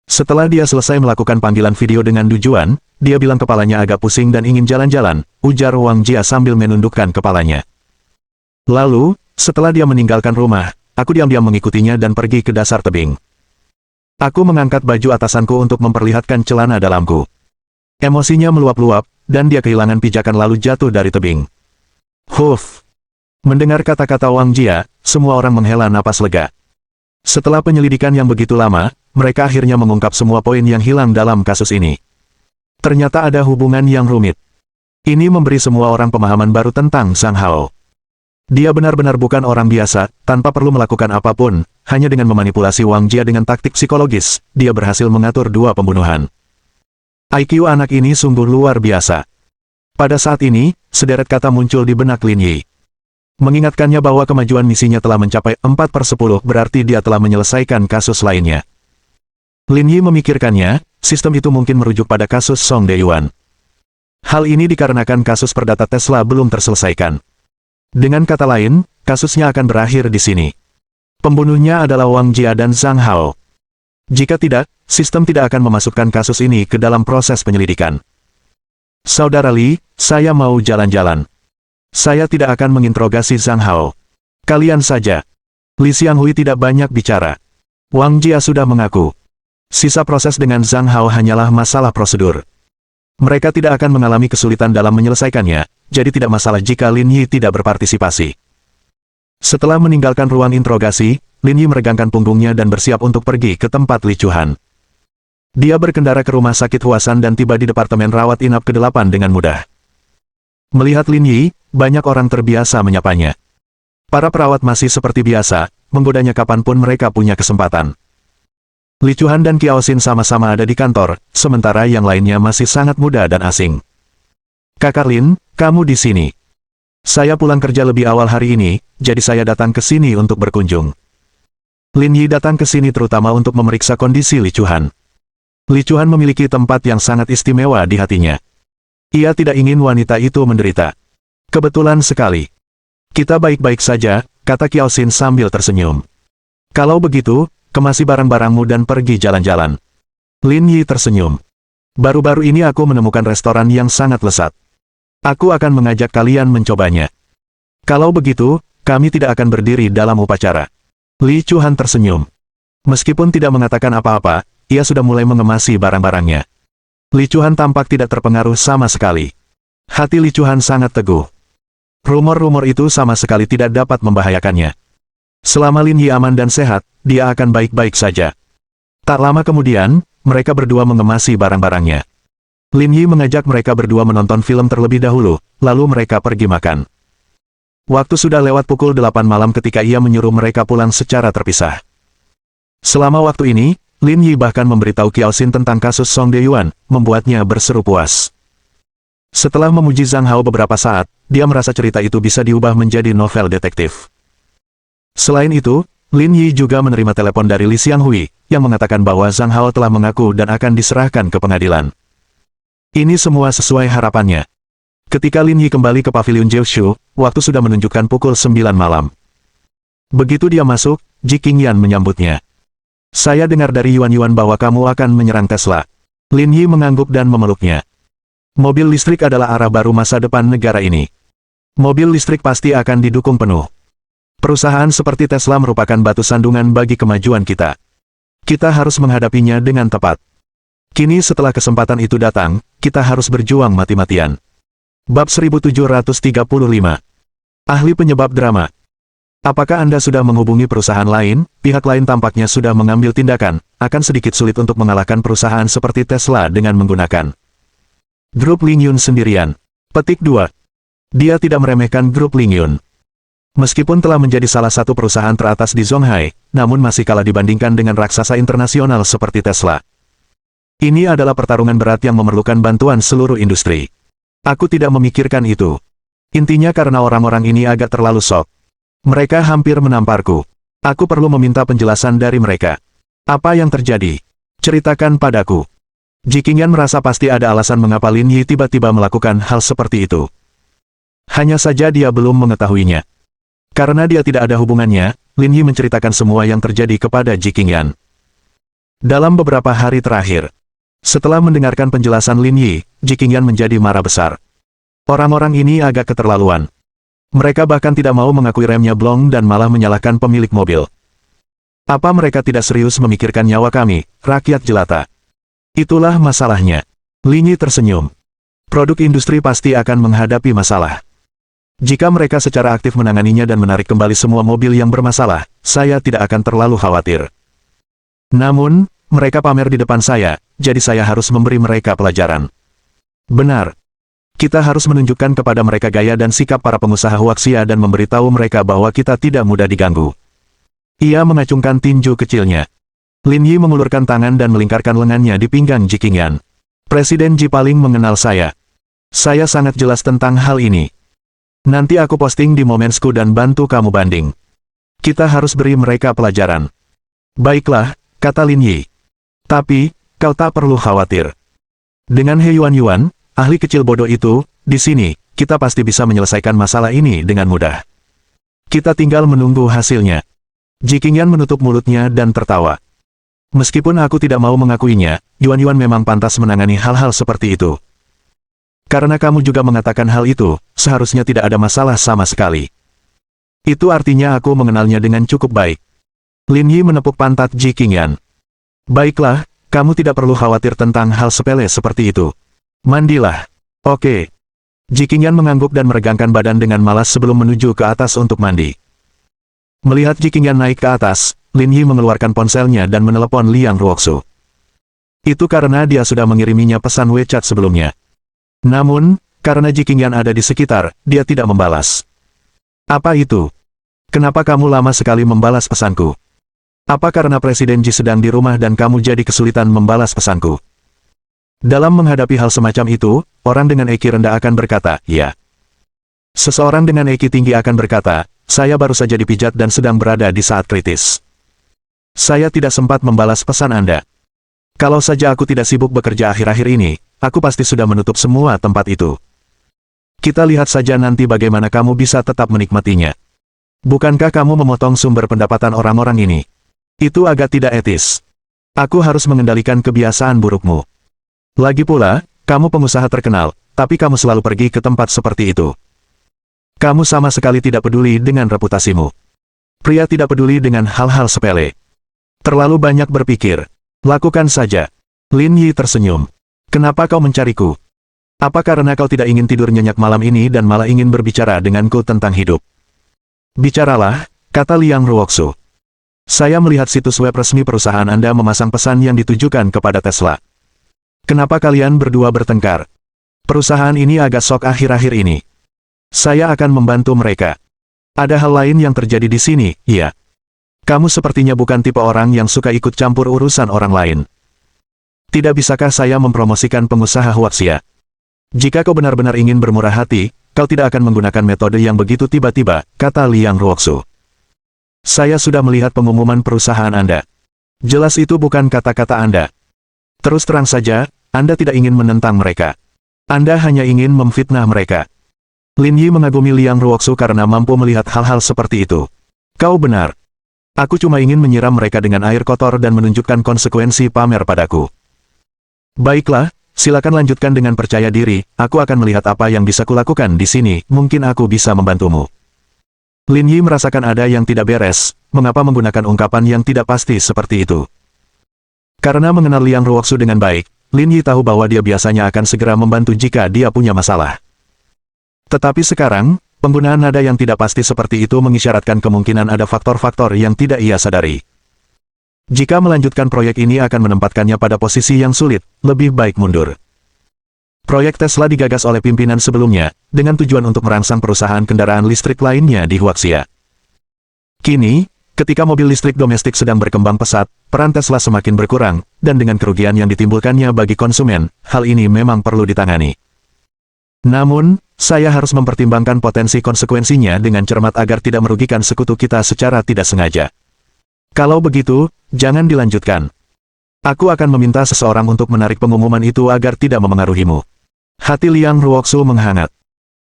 Setelah dia selesai melakukan panggilan video dengan Du Juan, dia bilang kepalanya agak pusing dan ingin jalan-jalan, ujar Wang Jia sambil menundukkan kepalanya. Lalu, setelah dia meninggalkan rumah, aku diam-diam mengikutinya dan pergi ke dasar tebing. Aku mengangkat baju atasanku untuk memperlihatkan celana dalamku. Emosinya meluap-luap, dan dia kehilangan pijakan lalu jatuh dari tebing. Huff! Mendengar kata-kata Wang Jia, semua orang menghela napas lega. Setelah penyelidikan yang begitu lama, mereka akhirnya mengungkap semua poin yang hilang dalam kasus ini. Ternyata ada hubungan yang rumit. Ini memberi semua orang pemahaman baru tentang Zhang Hao. Dia benar-benar bukan orang biasa, tanpa perlu melakukan apapun, hanya dengan memanipulasi Wang Jia dengan taktik psikologis, dia berhasil mengatur 2 pembunuhan. IQ anak ini sungguh luar biasa. Pada saat ini, sederet kata muncul di benak Lin Yi. Mengingatkannya bahwa kemajuan misinya telah mencapai 4/10 berarti dia telah menyelesaikan kasus lainnya. Lin Yi memikirkannya, sistem itu mungkin merujuk pada kasus Song Deyuan. Hal ini dikarenakan kasus perdata Tesla belum terselesaikan. Dengan kata lain, kasusnya akan berakhir di sini. Pembunuhnya adalah Wang Jia dan Zhang Hao. Jika tidak, sistem tidak akan memasukkan kasus ini ke dalam proses penyelidikan. Saudara Li, saya mau jalan-jalan. Saya tidak akan menginterogasi Zhang Hao. Kalian saja. Li Xianghui tidak banyak bicara. Wang Jia sudah mengaku. Sisa proses dengan Zhang Hao hanyalah masalah prosedur. Mereka tidak akan mengalami kesulitan dalam menyelesaikannya, jadi tidak masalah jika Lin Yi tidak berpartisipasi. Setelah meninggalkan ruang interogasi, Lin Yi meregangkan punggungnya dan bersiap untuk pergi ke tempat Li Chuhan. Dia berkendara ke rumah sakit Huasan dan tiba di departemen rawat inap ke-8 dengan mudah. Melihat Lin Yi, banyak orang terbiasa menyapanya. Para perawat masih seperti biasa, menggodanya kapanpun mereka punya kesempatan. Li Chuhan dan Kiao Xin sama-sama ada di kantor, sementara yang lainnya masih sangat muda dan asing. Kakak Lin, kamu di sini. Saya pulang kerja lebih awal hari ini, jadi saya datang ke sini untuk berkunjung. Lin Yi datang ke sini terutama untuk memeriksa kondisi Li Chuhan. Li Chuhan memiliki tempat yang sangat istimewa di hatinya. Ia tidak ingin wanita itu menderita. Kebetulan sekali. Kita baik-baik saja, kata Kiao Xin sambil tersenyum. Kalau begitu, kemasi barang-barangmu dan pergi jalan-jalan. Lin Yi tersenyum. Baru-baru ini aku menemukan restoran yang sangat lezat. Aku akan mengajak kalian mencobanya. Kalau begitu, kami tidak akan berdiri dalam upacara. Li Chuhan tersenyum. Meskipun tidak mengatakan apa-apa, ia sudah mulai mengemasi barang-barangnya. Li Chuhan tampak tidak terpengaruh sama sekali. Hati Li Chuhan sangat teguh. Rumor-rumor itu sama sekali tidak dapat membahayakannya. Selama Lin Yi aman dan sehat, dia akan baik-baik saja. Tak lama kemudian, mereka berdua mengemasi barang-barangnya. Lin Yi mengajak mereka berdua menonton film terlebih dahulu, lalu mereka pergi makan. Waktu sudah lewat pukul 8 malam ketika ia menyuruh mereka pulang secara terpisah. Selama waktu ini, Lin Yi bahkan memberitahu Kiao Xin tentang kasus Song Deyuan, membuatnya berseru puas. Setelah memuji Zhang Hao beberapa saat, dia merasa cerita itu bisa diubah menjadi novel detektif. Selain itu, Lin Yi juga menerima telepon dari Li Xianghui, yang mengatakan bahwa Zhang Hao telah mengaku dan akan diserahkan ke pengadilan. Ini semua sesuai harapannya. Ketika Lin Yi kembali ke pavilion Jiushu, waktu sudah menunjukkan pukul 9 malam. Begitu dia masuk, Ji Qingyan menyambutnya. Saya dengar dari Yuan bahwa kamu akan menyerang Tesla. Lin Yi mengangguk dan memeluknya. Mobil listrik adalah arah baru masa depan negara ini. Mobil listrik pasti akan didukung penuh. Perusahaan seperti Tesla merupakan batu sandungan bagi kemajuan kita. Kita harus menghadapinya dengan tepat. Kini setelah kesempatan itu datang, kita harus berjuang mati-matian. Bab 1735. Ahli penyebab drama. Apakah Anda sudah menghubungi perusahaan lain? Pihak lain tampaknya sudah mengambil tindakan, akan sedikit sulit untuk mengalahkan perusahaan seperti Tesla dengan menggunakan grup Ling Yun sendirian. Petik 2. Dia tidak meremehkan grup Ling Yun. Meskipun telah menjadi salah satu perusahaan teratas di Zonghai, namun masih kalah dibandingkan dengan raksasa internasional seperti Tesla. Ini adalah pertarungan berat yang memerlukan bantuan seluruh industri. Aku tidak memikirkan itu. Intinya karena orang-orang ini agak terlalu sok. Mereka hampir menamparku. Aku perlu meminta penjelasan dari mereka. Apa yang terjadi? Ceritakan padaku. Ji Qingyan merasa pasti ada alasan mengapa Lin Yi tiba-tiba melakukan hal seperti itu. Hanya saja dia belum mengetahuinya. Karena dia tidak ada hubungannya, Lin Yi menceritakan semua yang terjadi kepada Ji Qingyan. Dalam beberapa hari terakhir, setelah mendengarkan penjelasan Lin Yi, Ji Qingyan menjadi marah besar. Orang-orang ini agak keterlaluan. Mereka bahkan tidak mau mengakui remnya blong dan malah menyalahkan pemilik mobil. Apa mereka tidak serius memikirkan nyawa kami, rakyat jelata? Itulah masalahnya. Lin Yi tersenyum. Produk industri pasti akan menghadapi masalah. Jika mereka secara aktif menanganinya dan menarik kembali semua mobil yang bermasalah, saya tidak akan terlalu khawatir. Namun, mereka pamer di depan saya, jadi saya harus memberi mereka pelajaran. Benar. Kita harus menunjukkan kepada mereka gaya dan sikap para pengusaha Huaxia dan memberitahu mereka bahwa kita tidak mudah diganggu. Ia mengacungkan tinju kecilnya. Lin Yi mengulurkan tangan dan melingkarkan lengannya di pinggang Ji Qingyan. Presiden Ji paling mengenal saya. Saya sangat jelas tentang hal ini. Nanti aku posting di Momentsku dan bantu kamu banding. Kita harus beri mereka pelajaran. Baiklah, kata Lin Yi. Tapi, kau tak perlu khawatir. Dengan He Yuan, ahli kecil bodoh itu, di sini, kita pasti bisa menyelesaikan masalah ini dengan mudah. Kita tinggal menunggu hasilnya. Ji Qingyan menutup mulutnya dan tertawa. Meskipun aku tidak mau mengakuinya, Yuan memang pantas menangani hal-hal seperti itu. Karena kamu juga mengatakan hal itu, seharusnya tidak ada masalah sama sekali. Itu artinya aku mengenalnya dengan cukup baik. Lin Yi menepuk pantat Ji Qingyan. Baiklah, kamu tidak perlu khawatir tentang hal sepele seperti itu. Mandilah. Oke. Ji Qingyan mengangguk dan meregangkan badan dengan malas sebelum menuju ke atas untuk mandi. Melihat Ji Qingyan naik ke atas, Lin Yi mengeluarkan ponselnya dan menelepon Liang Ruoxu. Itu karena dia sudah mengiriminya pesan WeChat sebelumnya. Namun, karena Ji Qingyan ada di sekitar, dia tidak membalas. Apa itu? Kenapa kamu lama sekali membalas pesanku? Apa karena Presiden Ji sedang di rumah dan kamu jadi kesulitan membalas pesanku? Dalam menghadapi hal semacam itu, orang dengan EQ rendah akan berkata, ya. Seseorang dengan EQ tinggi akan berkata, saya baru saja dipijat dan sedang berada di saat kritis. Saya tidak sempat membalas pesan Anda. Kalau saja aku tidak sibuk bekerja akhir-akhir ini, aku pasti sudah menutup semua tempat itu. Kita lihat saja nanti bagaimana kamu bisa tetap menikmatinya. Bukankah kamu memotong sumber pendapatan orang-orang ini? Itu agak tidak etis. Aku harus mengendalikan kebiasaan burukmu. Lagi pula, kamu pengusaha terkenal, tapi kamu selalu pergi ke tempat seperti itu. Kamu sama sekali tidak peduli dengan reputasimu. Pria tidak peduli dengan hal-hal sepele. Terlalu banyak berpikir. Lakukan saja. Lin Yi tersenyum. Kenapa kau mencariku? Apa karena kau tidak ingin tidur nyenyak malam ini dan malah ingin berbicara denganku tentang hidup? Bicaralah, kata Liang Ruoxu. Saya melihat situs web resmi perusahaan Anda memasang pesan yang ditujukan kepada Tesla. Kenapa kalian berdua bertengkar? Perusahaan ini agak sok akhir-akhir ini. Saya akan membantu mereka. Ada hal lain yang terjadi di sini, iya. Kamu sepertinya bukan tipe orang yang suka ikut campur urusan orang lain. Tidak bisakah saya mempromosikan pengusaha Huaxia? Jika kau benar-benar ingin bermurah hati, kau tidak akan menggunakan metode yang begitu tiba-tiba, kata Liang Ruoxu. Saya sudah melihat pengumuman perusahaan Anda. Jelas itu bukan kata-kata Anda. Terus terang saja, Anda tidak ingin menentang mereka. Anda hanya ingin memfitnah mereka. Lin Yi mengagumi Liang Ruoxu karena mampu melihat hal-hal seperti itu. Kau benar. Aku cuma ingin menyiram mereka dengan air kotor dan menunjukkan konsekuensi pamer padaku. Baiklah, silakan lanjutkan dengan percaya diri, aku akan melihat apa yang bisa kulakukan di sini, mungkin aku bisa membantumu. Lin Yi merasakan ada yang tidak beres, mengapa menggunakan ungkapan yang tidak pasti seperti itu. Karena mengenal Liang Ruoxu dengan baik, Lin Yi tahu bahwa dia biasanya akan segera membantu jika dia punya masalah. Tetapi sekarang, penggunaan nada yang tidak pasti seperti itu mengisyaratkan kemungkinan ada faktor-faktor yang tidak ia sadari. Jika melanjutkan proyek ini akan menempatkannya pada posisi yang sulit, lebih baik mundur. Proyek Tesla digagas oleh pimpinan sebelumnya, dengan tujuan untuk merangsang perusahaan kendaraan listrik lainnya di Huaxia. Kini, ketika mobil listrik domestik sedang berkembang pesat, peran Tesla semakin berkurang, dan dengan kerugian yang ditimbulkannya bagi konsumen, hal ini memang perlu ditangani. Namun, saya harus mempertimbangkan potensi konsekuensinya dengan cermat agar tidak merugikan sekutu kita secara tidak sengaja. Kalau begitu, jangan dilanjutkan. Aku akan meminta seseorang untuk menarik pengumuman itu agar tidak memengaruhimu. Hati Liang Ruoxu menghangat.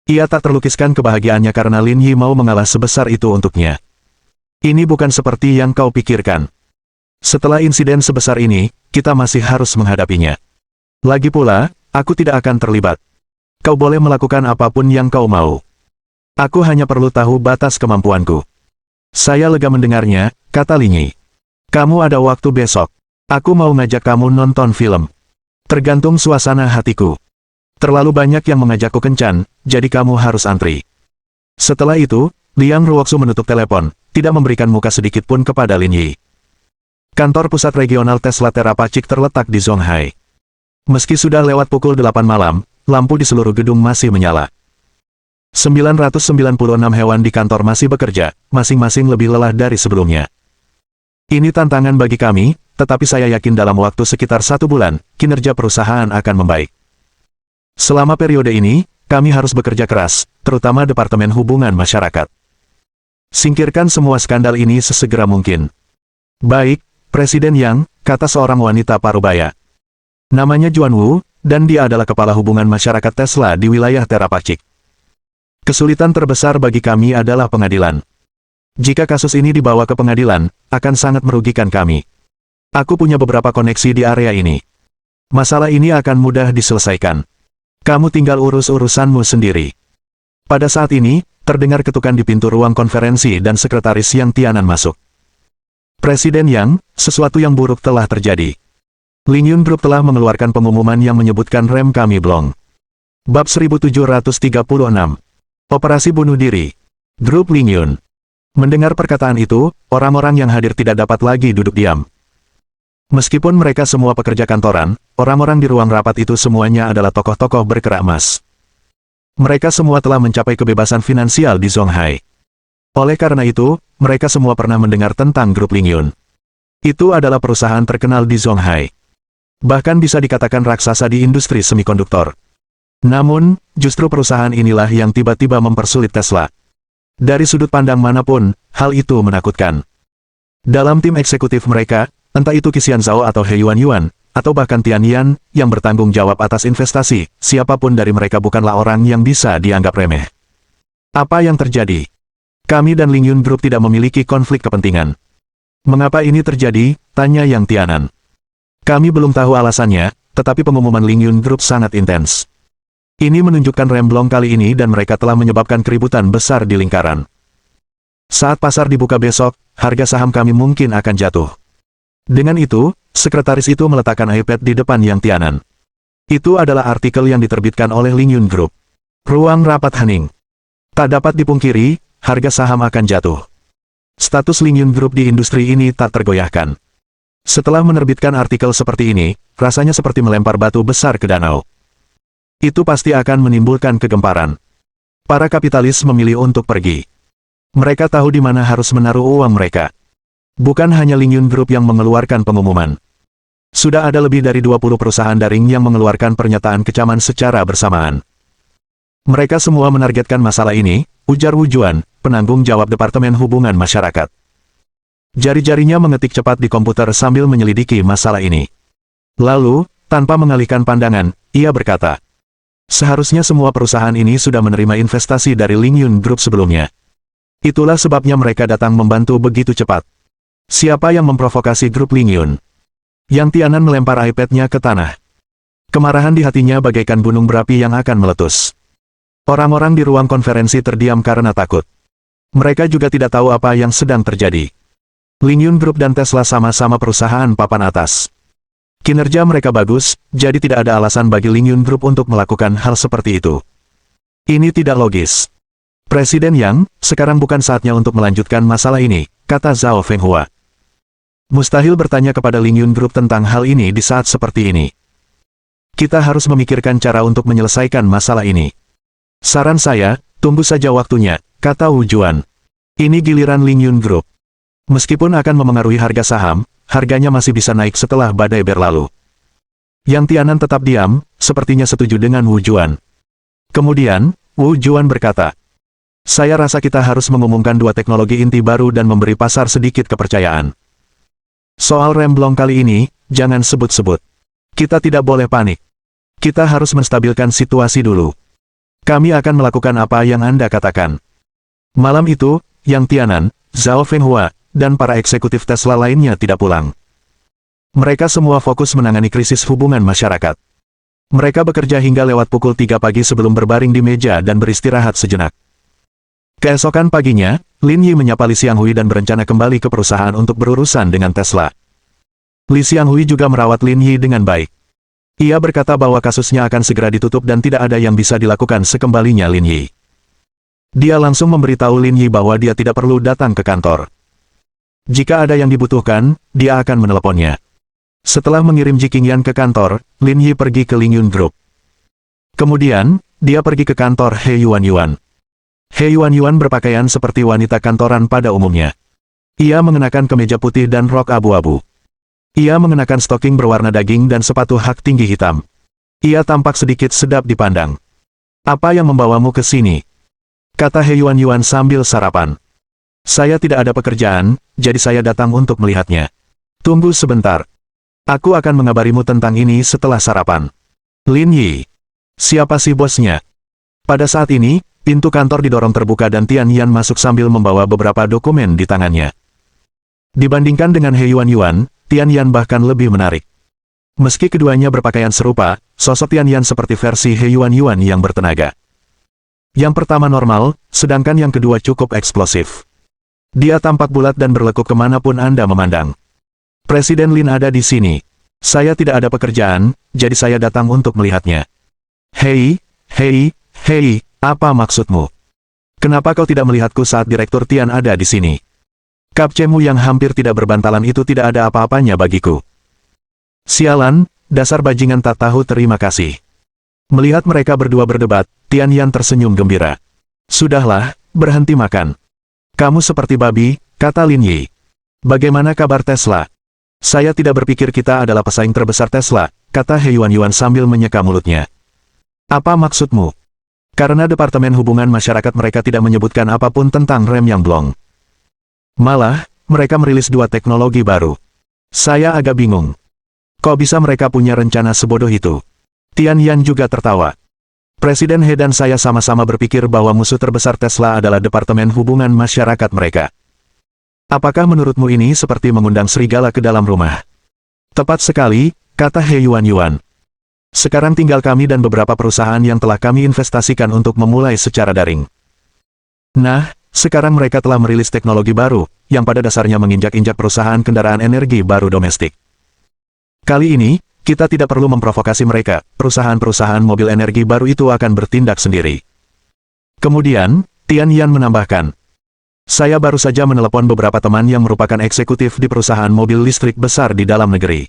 Ia tak terlukiskan kebahagiaannya karena Lin Yi mau mengalah sebesar itu untuknya. Ini bukan seperti yang kau pikirkan. Setelah insiden sebesar ini, kita masih harus menghadapinya. Lagi pula, aku tidak akan terlibat. Kau boleh melakukan apapun yang kau mau. Aku hanya perlu tahu batas kemampuanku. Saya lega mendengarnya, kata Lin Yi. Kamu ada waktu besok. Aku mau ngajak kamu nonton film. Tergantung suasana hatiku. Terlalu banyak yang mengajakku kencan, jadi kamu harus antri. Setelah itu, Liang Ruoxu menutup telepon, tidak memberikan muka sedikit pun kepada Lin Yi. Kantor pusat regional Tesla Terapacik terletak di Zonghai. Meski sudah lewat pukul 8 malam, lampu di seluruh gedung masih menyala. 996 hewan di kantor masih bekerja, masing-masing lebih lelah dari sebelumnya. Ini tantangan bagi kami, tetapi saya yakin dalam waktu sekitar 1 bulan, kinerja perusahaan akan membaik. Selama periode ini, kami harus bekerja keras, terutama Departemen Hubungan Masyarakat. Singkirkan semua skandal ini sesegera mungkin. Baik, Presiden Yang, kata seorang wanita parubaya. Namanya Juan Wu, dan dia adalah kepala hubungan masyarakat Tesla di wilayah Terapacik. Kesulitan terbesar bagi kami adalah pengadilan. Jika kasus ini dibawa ke pengadilan, akan sangat merugikan kami. Aku punya beberapa koneksi di area ini. Masalah ini akan mudah diselesaikan. Kamu tinggal urus urusanmu sendiri. Pada saat ini, terdengar ketukan di pintu ruang konferensi dan sekretaris Yang Tianan masuk. Presiden Yang, sesuatu yang buruk telah terjadi. Lingyun Group telah mengeluarkan pengumuman yang menyebutkan rem kami blong. Bab 1736. Operasi bunuh diri. Grup Lingyun. Mendengar perkataan itu, orang-orang yang hadir tidak dapat lagi duduk diam. Meskipun mereka semua pekerja kantoran, orang-orang di ruang rapat itu semuanya adalah tokoh-tokoh berkerak emas. Mereka semua telah mencapai kebebasan finansial di Zonghai. Oleh karena itu, mereka semua pernah mendengar tentang grup Lingyun. Itu adalah perusahaan terkenal di Zonghai. Bahkan bisa dikatakan raksasa di industri semikonduktor. Namun, justru perusahaan inilah yang tiba-tiba mempersulit Tesla. Dari sudut pandang manapun, hal itu menakutkan. Dalam tim eksekutif mereka, entah itu Qixian Zhao atau He Yuan, atau bahkan Tian Yan, yang bertanggung jawab atas investasi, siapapun dari mereka bukanlah orang yang bisa dianggap remeh. Apa yang terjadi? Kami dan Lingyun Group tidak memiliki konflik kepentingan. Mengapa ini terjadi? Tanya Yang Tianan. Kami belum tahu alasannya, tetapi pengumuman Lingyun Group sangat intens. Ini menunjukkan remblong kali ini dan mereka telah menyebabkan keributan besar di lingkaran. Saat pasar dibuka besok, harga saham kami mungkin akan jatuh. Dengan itu, sekretaris itu meletakkan iPad di depan Yang Tianan. Itu adalah artikel yang diterbitkan oleh Lingyun Group. Ruang rapat hening. Tak dapat dipungkiri, harga saham akan jatuh. Status Lingyun Group di industri ini tak tergoyahkan. Setelah menerbitkan artikel seperti ini, rasanya seperti melempar batu besar ke danau. Itu pasti akan menimbulkan kegemparan. Para kapitalis memilih untuk pergi. Mereka tahu di mana harus menaruh uang mereka. Bukan hanya Lingyun Group yang mengeluarkan pengumuman. Sudah ada lebih dari 20 perusahaan daring yang mengeluarkan pernyataan kecaman secara bersamaan. Mereka semua menargetkan masalah ini, ujar Wu Juan, penanggung jawab Departemen Hubungan Masyarakat. Jari-jarinya mengetik cepat di komputer sambil menyelidiki masalah ini. Lalu, tanpa mengalihkan pandangan, ia berkata, seharusnya semua perusahaan ini sudah menerima investasi dari Lingyun Group sebelumnya. Itulah sebabnya mereka datang membantu begitu cepat. Siapa yang memprovokasi grup Lingyun? Yang Tianan melempar iPad-nya ke tanah. Kemarahan di hatinya bagaikan gunung berapi yang akan meletus. Orang-orang di ruang konferensi terdiam karena takut. Mereka juga tidak tahu apa yang sedang terjadi. Lingyun Group dan Tesla sama-sama perusahaan papan atas. Kinerja mereka bagus, jadi tidak ada alasan bagi Lingyun Group untuk melakukan hal seperti itu. Ini tidak logis. Presiden Yang, sekarang bukan saatnya untuk melanjutkan masalah ini, kata Zhao Fenghua. Mustahil bertanya kepada Lingyun Group tentang hal ini di saat seperti ini. Kita harus memikirkan cara untuk menyelesaikan masalah ini. Saran saya, tunggu saja waktunya, kata Wu Juan. Ini giliran Lingyun Group. Meskipun akan memengaruhi harga saham, harganya masih bisa naik setelah badai berlalu. Yang Tianan tetap diam, sepertinya setuju dengan Wu Juan. Kemudian, Wu Juan berkata, saya rasa kita harus mengumumkan 2 teknologi inti baru dan memberi pasar sedikit kepercayaan. Soal remblong kali ini, jangan sebut-sebut. Kita tidak boleh panik. Kita harus menstabilkan situasi dulu. Kami akan melakukan apa yang Anda katakan. Malam itu, Yang Tianan, Zhao Fenghua, dan para eksekutif Tesla lainnya tidak pulang. Mereka semua fokus menangani krisis hubungan masyarakat. Mereka bekerja hingga lewat pukul 3 pagi sebelum berbaring di meja dan beristirahat sejenak. Keesokan paginya, Lin Yi menyapa Li Xianghui dan berencana kembali ke perusahaan untuk berurusan dengan Tesla. Li Xianghui juga merawat Lin Yi dengan baik. Ia berkata bahwa kasusnya akan segera ditutup dan tidak ada yang bisa dilakukan sekembalinya Lin Yi. Dia langsung memberitahu Lin Yi bahwa dia tidak perlu datang ke kantor. Jika ada yang dibutuhkan, dia akan meneleponnya. Setelah mengirim Ji Qingyan ke kantor, Lin Yi pergi ke Lingyun Group. Kemudian, dia pergi ke kantor He Yuan. He Yuan berpakaian seperti wanita kantoran pada umumnya. Ia mengenakan kemeja putih dan rok abu-abu. Ia mengenakan stoking berwarna daging dan sepatu hak tinggi hitam. Ia tampak sedikit sedap dipandang. "Apa yang membawamu ke sini?" kata He Yuan sambil sarapan. "Saya tidak ada pekerjaan, jadi saya datang untuk melihatnya." "Tunggu sebentar. Aku akan mengabarimu tentang ini setelah sarapan." "Lin Yi, siapa sih bosnya?" Pada saat ini, pintu kantor didorong terbuka dan Tian Yan masuk sambil membawa beberapa dokumen di tangannya. Dibandingkan dengan He Yuan, Tian Yan bahkan lebih menarik. Meski keduanya berpakaian serupa, sosok Tian Yan seperti versi He Yuan yang bertenaga. Yang pertama normal, sedangkan yang kedua cukup eksplosif. Dia tampak bulat dan berlekuk kemanapun Anda memandang. "Presiden Lin ada di sini. Saya tidak ada pekerjaan, jadi saya datang untuk melihatnya." Hei, apa maksudmu? Kenapa kau tidak melihatku saat Direktur Tian ada di sini? Kapcemu yang hampir tidak berbantalan itu tidak ada apa-apanya bagiku." "Sialan, dasar bajingan tak tahu terima kasih." Melihat mereka berdua berdebat, Tian Yan tersenyum gembira. "Sudahlah, berhenti makan. Kamu seperti babi," kata Lin Yi. "Bagaimana kabar Tesla?" "Saya tidak berpikir kita adalah pesaing terbesar Tesla," kata He Yuan sambil menyeka mulutnya. "Apa maksudmu?" "Karena Departemen Hubungan Masyarakat mereka tidak menyebutkan apapun tentang rem yang blong. Malah, mereka merilis 2 teknologi baru. Saya agak bingung. Kok bisa mereka punya rencana sebodoh itu?" Tian Yan juga tertawa. "Presiden He dan saya sama-sama berpikir bahwa musuh terbesar Tesla adalah Departemen Hubungan Masyarakat mereka. Apakah menurutmu ini seperti mengundang serigala ke dalam rumah?" "Tepat sekali," kata He Yuan. "Sekarang tinggal kami dan beberapa perusahaan yang telah kami investasikan untuk memulai secara daring. Nah, sekarang mereka telah merilis teknologi baru, yang pada dasarnya menginjak-injak perusahaan kendaraan energi baru domestik. Kali ini, kita tidak perlu memprovokasi mereka, perusahaan-perusahaan mobil energi baru itu akan bertindak sendiri." Kemudian, Tian Yan menambahkan, "Saya baru saja menelepon beberapa teman yang merupakan eksekutif di perusahaan mobil listrik besar di dalam negeri.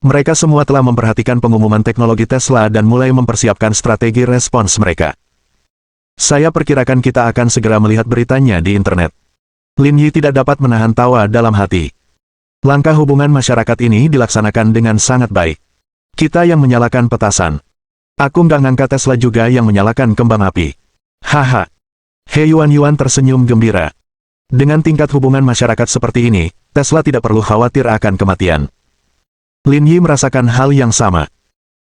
Mereka semua telah memperhatikan pengumuman teknologi Tesla dan mulai mempersiapkan strategi respons mereka. Saya perkirakan kita akan segera melihat beritanya di internet." Lin Yi tidak dapat menahan tawa dalam hati. Langkah hubungan masyarakat ini dilaksanakan dengan sangat baik. Kita yang menyalakan petasan. Aku nggak ngangkat Tesla juga yang menyalakan kembang api. Haha. He Yuan tersenyum gembira. Dengan tingkat hubungan masyarakat seperti ini, Tesla tidak perlu khawatir akan kematian. Lin Yi merasakan hal yang sama.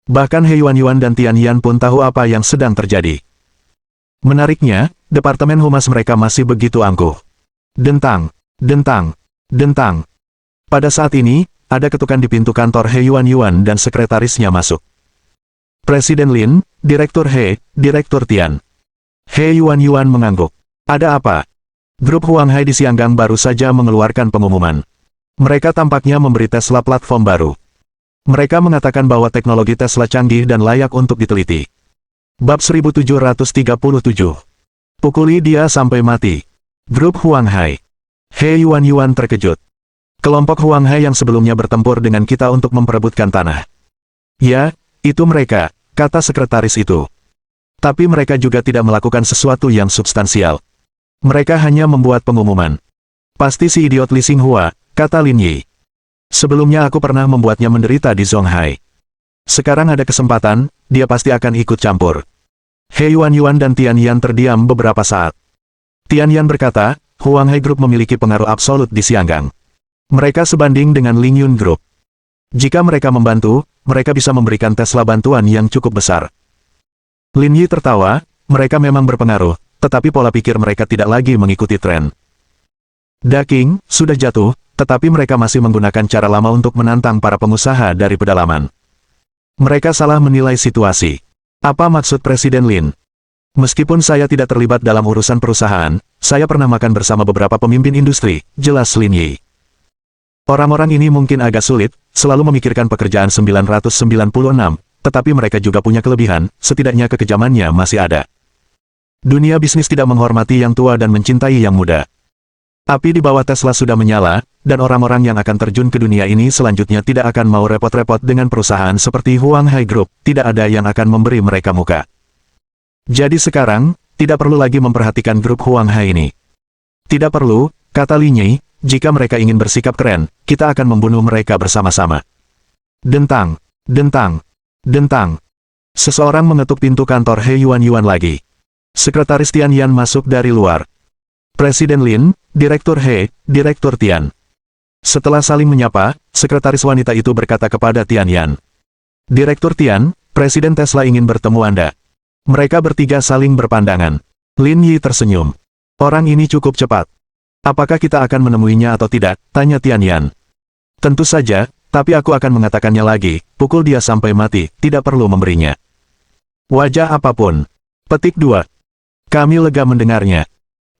Bahkan He Yuan dan Tian Yan pun tahu apa yang sedang terjadi. Menariknya, Departemen Humas mereka masih begitu angkuh. Dentang, dentang, dentang. Pada saat ini, ada ketukan di pintu kantor He Yuan dan sekretarisnya masuk. "Presiden Lin, Direktur He, Direktur Tian." He Yuan mengangguk. "Ada apa?" Grup Huanghai di Xianggang baru saja mengeluarkan pengumuman. Mereka tampaknya memberi Tesla platform baru. Mereka mengatakan bahwa teknologi Tesla canggih dan layak untuk diteliti. Bab 1737. Pukuli dia sampai mati. Grup Huanghai. He Yuan terkejut. Kelompok Huanghai yang sebelumnya bertempur dengan kita untuk memperebutkan tanah. "Ya, itu mereka," kata sekretaris itu. "Tapi mereka juga tidak melakukan sesuatu yang substansial. Mereka hanya membuat pengumuman." "Pasti si idiot Li Xinghua," kata Lin Yi. "Sebelumnya aku pernah membuatnya menderita di Zonghai. Sekarang ada kesempatan, dia pasti akan ikut campur." He Yuan dan Tian Yan terdiam beberapa saat. Tian Yan berkata, Huanghai Group memiliki pengaruh absolut di Xianggang. Mereka sebanding dengan Lingyun Group. Jika mereka membantu, mereka bisa memberikan Tesla bantuan yang cukup besar. Lin Yi tertawa, mereka memang berpengaruh, tetapi pola pikir mereka tidak lagi mengikuti tren. Da King sudah jatuh, tetapi mereka masih menggunakan cara lama untuk menantang para pengusaha dari pedalaman. Mereka salah menilai situasi. Apa maksud Presiden Lin? Meskipun saya tidak terlibat dalam urusan perusahaan, saya pernah makan bersama beberapa pemimpin industri, jelas Lin Yi. Orang-orang ini mungkin agak sulit, selalu memikirkan pekerjaan 996, tetapi mereka juga punya kelebihan, setidaknya kekejamannya masih ada. Dunia bisnis tidak menghormati yang tua dan mencintai yang muda. Api di bawah Tesla sudah menyala, dan orang-orang yang akan terjun ke dunia ini selanjutnya tidak akan mau repot-repot dengan perusahaan seperti Huang Hai Group, tidak ada yang akan memberi mereka muka. Jadi sekarang, tidak perlu lagi memperhatikan grup Huang Hai ini. Tidak perlu, kata Lin Yi, jika mereka ingin bersikap keren, kita akan membunuh mereka bersama-sama. Dentang, dentang. Dentang. Seseorang mengetuk pintu kantor He Yuan lagi. Sekretaris Tian Yan masuk dari luar. Presiden Lin, Direktur He, Direktur Tian. Setelah saling menyapa, sekretaris wanita itu berkata kepada Tian Yan. Direktur Tian, Presiden Tesla ingin bertemu Anda. Mereka bertiga saling berpandangan. Lin Yi tersenyum. Orang ini cukup cepat. Apakah kita akan menemuinya atau tidak? Tanya Tian Yan. Tentu saja. Tapi aku akan mengatakannya lagi, pukul dia sampai mati, tidak perlu memberinya wajah apapun. Petik 2. Kami lega mendengarnya.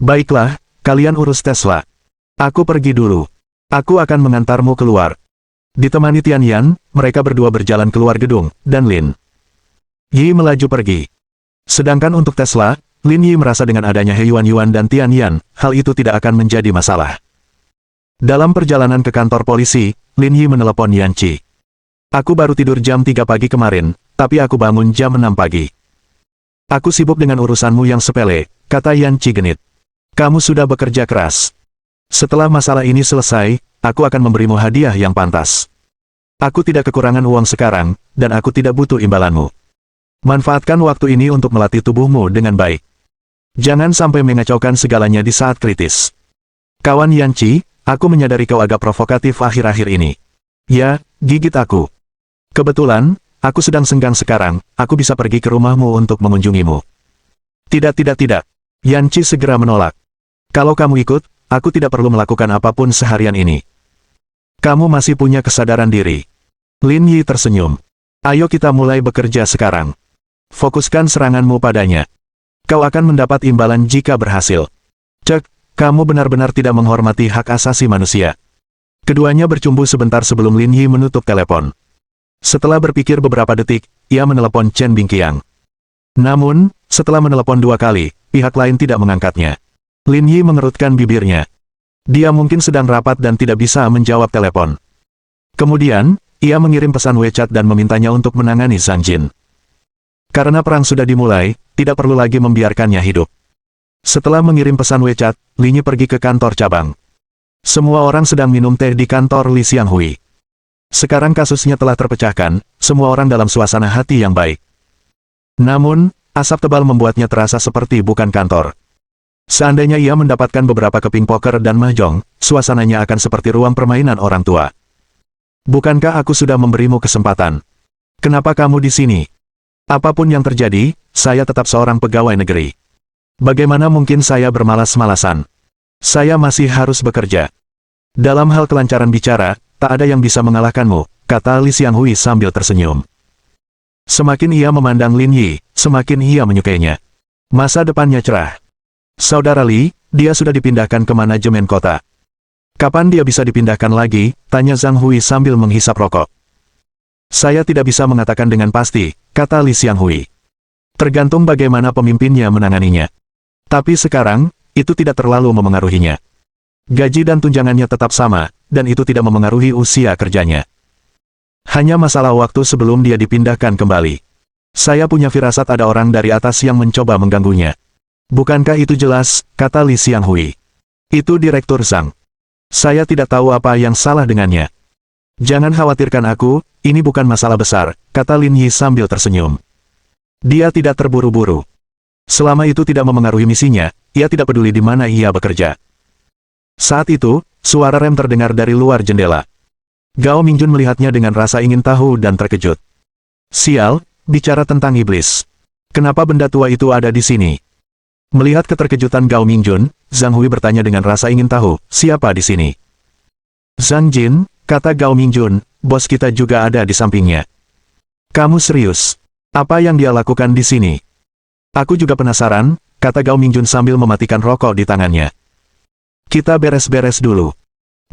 Baiklah, kalian urus Tesla. Aku pergi dulu. Aku akan mengantarmu keluar. Ditemani Tian Yan, mereka berdua berjalan keluar gedung, dan Lin Yi melaju pergi. Sedangkan untuk Tesla, Lin Yi merasa dengan adanya He Yuan dan Tian Yan, hal itu tidak akan menjadi masalah. Dalam perjalanan ke kantor polisi, Lin Yi menelepon Yan Qi. Aku baru tidur jam 3 pagi kemarin, tapi aku bangun jam 6 pagi. Aku sibuk dengan urusanmu yang sepele, kata Yan Qi genit. Kamu sudah bekerja keras. Setelah masalah ini selesai, aku akan memberimu hadiah yang pantas. Aku tidak kekurangan uang sekarang, dan aku tidak butuh imbalanmu. Manfaatkan waktu ini untuk melatih tubuhmu dengan baik. Jangan sampai mengacaukan segalanya di saat kritis. Kawan Yan Qi, aku menyadari kau agak provokatif akhir-akhir ini. Ya, gigit aku. Kebetulan, aku sedang senggang sekarang, aku bisa pergi ke rumahmu untuk mengunjungimu. Tidak. Yan Qi segera menolak. Kalau kamu ikut, aku tidak perlu melakukan apapun seharian ini. Kamu masih punya kesadaran diri. Lin Yi tersenyum. Ayo kita mulai bekerja sekarang. Fokuskan seranganmu padanya. Kau akan mendapat imbalan jika berhasil. Cek. Kamu benar-benar tidak menghormati hak asasi manusia. Keduanya bercumbu sebentar sebelum Lin Yi menutup telepon. Setelah berpikir beberapa detik, ia menelepon Chen Bingqiang. Namun, setelah menelepon 2 kali, pihak lain tidak mengangkatnya. Lin Yi mengerutkan bibirnya. Dia mungkin sedang rapat dan tidak bisa menjawab telepon. Kemudian, ia mengirim pesan WeChat dan memintanya untuk menangani Zhang Jin. Karena perang sudah dimulai, tidak perlu lagi membiarkannya hidup. Setelah mengirim pesan WeChat, Lin Yi pergi ke kantor cabang. Semua orang sedang minum teh di kantor Li Xianghui. Sekarang kasusnya telah terpecahkan, semua orang dalam suasana hati yang baik. Namun, asap tebal membuatnya terasa seperti bukan kantor. Seandainya ia mendapatkan beberapa keping poker dan mahjong, suasananya akan seperti ruang permainan orang tua. Bukankah aku sudah memberimu kesempatan? Kenapa kamu di sini? Apapun yang terjadi, saya tetap seorang pegawai negeri. Bagaimana mungkin saya bermalas-malasan? Saya masih harus bekerja. Dalam hal kelancaran bicara, tak ada yang bisa mengalahkanmu, kata Li Xianghui sambil tersenyum. Semakin ia memandang Lin Yi, semakin ia menyukainya. Masa depannya cerah. Saudara Li, dia sudah dipindahkan ke manajemen kota. Kapan dia bisa dipindahkan lagi? Tanya Zhang Hui sambil menghisap rokok. Saya tidak bisa mengatakan dengan pasti, kata Li Xianghui. Tergantung bagaimana pemimpinnya menanganinya. Tapi sekarang, itu tidak terlalu memengaruhinya. Gaji dan tunjangannya tetap sama, dan itu tidak memengaruhi usia kerjanya. Hanya masalah waktu sebelum dia dipindahkan kembali. Saya punya firasat ada orang dari atas yang mencoba mengganggunya. Bukankah itu jelas, kata Li Xianghui. Itu Direktur Zhang. Saya tidak tahu apa yang salah dengannya. Jangan khawatirkan aku, ini bukan masalah besar, kata Lin Yi sambil tersenyum. Dia tidak terburu-buru. Selama itu tidak memengaruhi misinya, ia tidak peduli di mana ia bekerja. Saat itu, suara rem terdengar dari luar jendela. Gao Mingjun melihatnya dengan rasa ingin tahu dan terkejut. Sial, bicara tentang iblis. Kenapa benda tua itu ada di sini? Melihat keterkejutan Gao Mingjun, Zhang Hui bertanya dengan rasa ingin tahu, siapa di sini? Zhang Jin, kata Gao Mingjun, bos kita juga ada di sampingnya. Kamu serius? Apa yang dia lakukan di sini? Aku juga penasaran, kata Gao Mingjun sambil mematikan rokok di tangannya. Kita beres-beres dulu.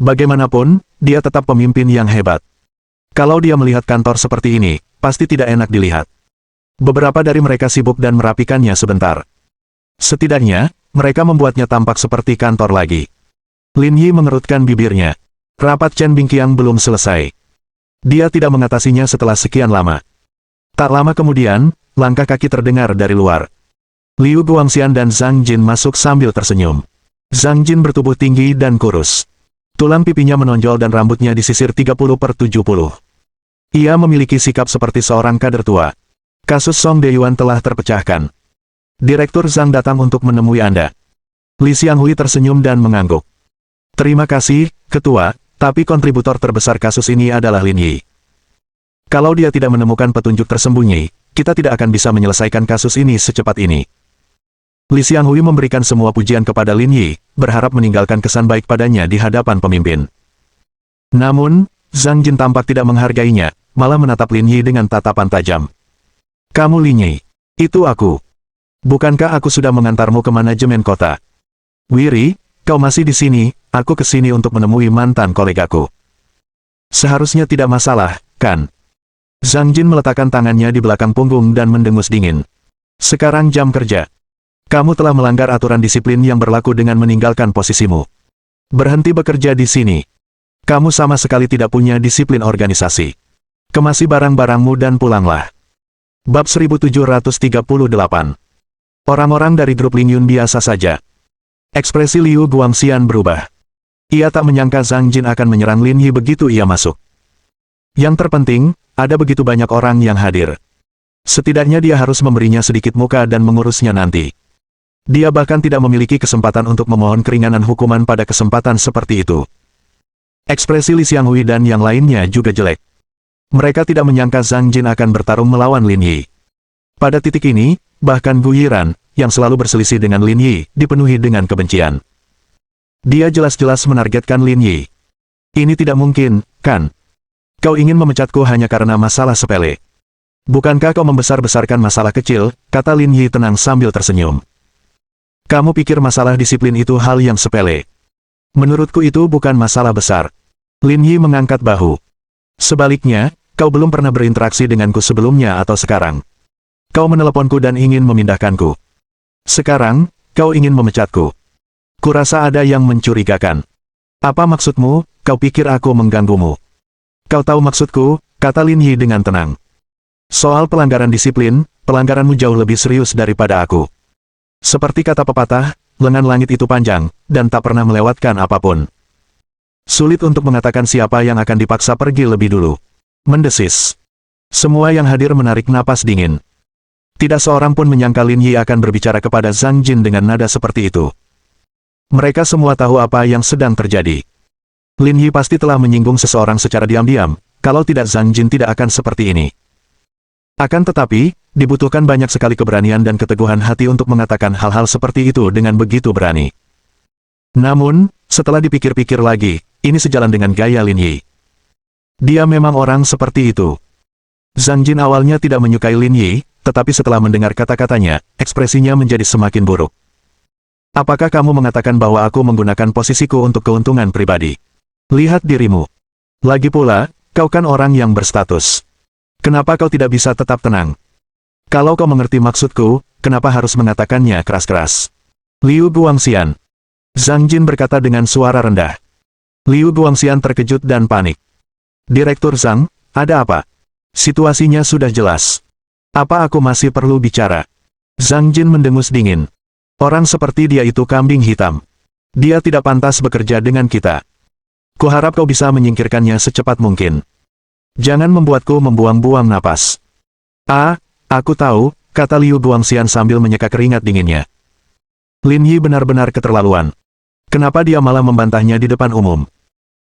Bagaimanapun, dia tetap pemimpin yang hebat. Kalau dia melihat kantor seperti ini, pasti tidak enak dilihat. Beberapa dari mereka sibuk dan merapikannya sebentar. Setidaknya, mereka membuatnya tampak seperti kantor lagi. Lin Yi mengerutkan bibirnya. Rapat Chen Bingqiang belum selesai. Dia tidak mengatasinya setelah sekian lama. Tak lama kemudian, langkah kaki terdengar dari luar. Liu Guangxian dan Zhang Jin masuk sambil tersenyum. Zhang Jin bertubuh tinggi dan kurus. Tulang pipinya menonjol dan rambutnya disisir 30/70. Ia memiliki sikap seperti seorang kader tua. Kasus Song Deyuan telah terpecahkan. Direktur Zhang datang untuk menemui Anda. Li Xianghui tersenyum dan mengangguk. Terima kasih, Ketua, tapi kontributor terbesar kasus ini adalah Lin Yi. Kalau dia tidak menemukan petunjuk tersembunyi, kita tidak akan bisa menyelesaikan kasus ini secepat ini. Li Xianghui memberikan semua pujian kepada Lin Yi, berharap meninggalkan kesan baik padanya di hadapan pemimpin. Namun, Zhang Jin tampak tidak menghargainya, malah menatap Lin Yi dengan tatapan tajam. Kamu Lin Yi. Itu aku. Bukankah aku sudah mengantarmu ke manajemen kota? Wiri, kau masih di sini, aku ke sini untuk menemui mantan kolegaku. Seharusnya tidak masalah, kan? Zhang Jin meletakkan tangannya di belakang punggung dan mendengus dingin. Sekarang jam kerja. Kamu telah melanggar aturan disiplin yang berlaku dengan meninggalkan posisimu. Berhenti bekerja di sini. Kamu sama sekali tidak punya disiplin organisasi. Kemasi barang-barangmu dan pulanglah. Bab 1738. Orang-orang dari grup Ling Yun biasa saja. Ekspresi Liu Guangxian berubah. Ia tak menyangka Zhang Jin akan menyerang Lin Yi begitu ia masuk. Yang terpenting, ada begitu banyak orang yang hadir. Setidaknya dia harus memberinya sedikit muka dan mengurusnya nanti. Dia bahkan tidak memiliki kesempatan untuk memohon keringanan hukuman pada kesempatan seperti itu. Ekspresi Li Xianghui dan yang lainnya juga jelek. Mereka tidak menyangka Zhang Jin akan bertarung melawan Lin Yi. Pada titik ini, bahkan Gu Yiran, yang selalu berselisih dengan Lin Yi, dipenuhi dengan kebencian. Dia jelas-jelas menargetkan Lin Yi. Ini tidak mungkin, kan? Kau ingin memecatku hanya karena masalah sepele. Bukankah kau membesar-besarkan masalah kecil, kata Lin Yi tenang sambil tersenyum. Kamu pikir masalah disiplin itu hal yang sepele? Menurutku itu bukan masalah besar. Lin Yi mengangkat bahu. Sebaliknya, kau belum pernah berinteraksi denganku sebelumnya atau sekarang. Kau meneleponku dan ingin memindahkanku. Sekarang, kau ingin memecatku. Kurasa ada yang mencurigakan. Apa maksudmu? Kau pikir aku mengganggumu? Kau tahu maksudku, kata Lin Yi dengan tenang. Soal pelanggaran disiplin, pelanggaranmu jauh lebih serius daripada aku. Seperti kata pepatah, lengan langit itu panjang, dan tak pernah melewatkan apapun. Sulit untuk mengatakan siapa yang akan dipaksa pergi lebih dulu. Mendesis. Semua yang hadir menarik napas dingin. Tidak seorang pun menyangka Lin Yi akan berbicara kepada Zhang Jin dengan nada seperti itu. Mereka semua tahu apa yang sedang terjadi. Lin Yi pasti telah menyinggung seseorang secara diam-diam, kalau tidak Zhang Jin tidak akan seperti ini. Akan tetapi, dibutuhkan banyak sekali keberanian dan keteguhan hati untuk mengatakan hal-hal seperti itu dengan begitu berani. Namun, setelah dipikir-pikir lagi, ini sejalan dengan gaya Lin Yi. Dia memang orang seperti itu. Zhang Jin awalnya tidak menyukai Lin Yi, tetapi setelah mendengar kata-katanya, ekspresinya menjadi semakin buruk. Apakah kamu mengatakan bahwa aku menggunakan posisiku untuk keuntungan pribadi? Lihat dirimu. Lagi pula, kau kan orang yang berstatus. Kenapa kau tidak bisa tetap tenang? Kalau kau mengerti maksudku, kenapa harus mengatakannya keras-keras? Liu Guangxian. Zhang Jin berkata dengan suara rendah. Liu Guangxian terkejut dan panik. Direktur Zhang, ada apa? Situasinya sudah jelas. Apa aku masih perlu bicara? Zhang Jin mendengus dingin. Orang seperti dia itu kambing hitam. Dia tidak pantas bekerja dengan kita. Kuharap kau bisa menyingkirkannya secepat mungkin. Jangan membuatku membuang-buang napas. Aku tahu, kata Liu Guangxian sambil menyeka keringat dinginnya. Lin Yi benar-benar keterlaluan. Kenapa dia malah membantahnya di depan umum?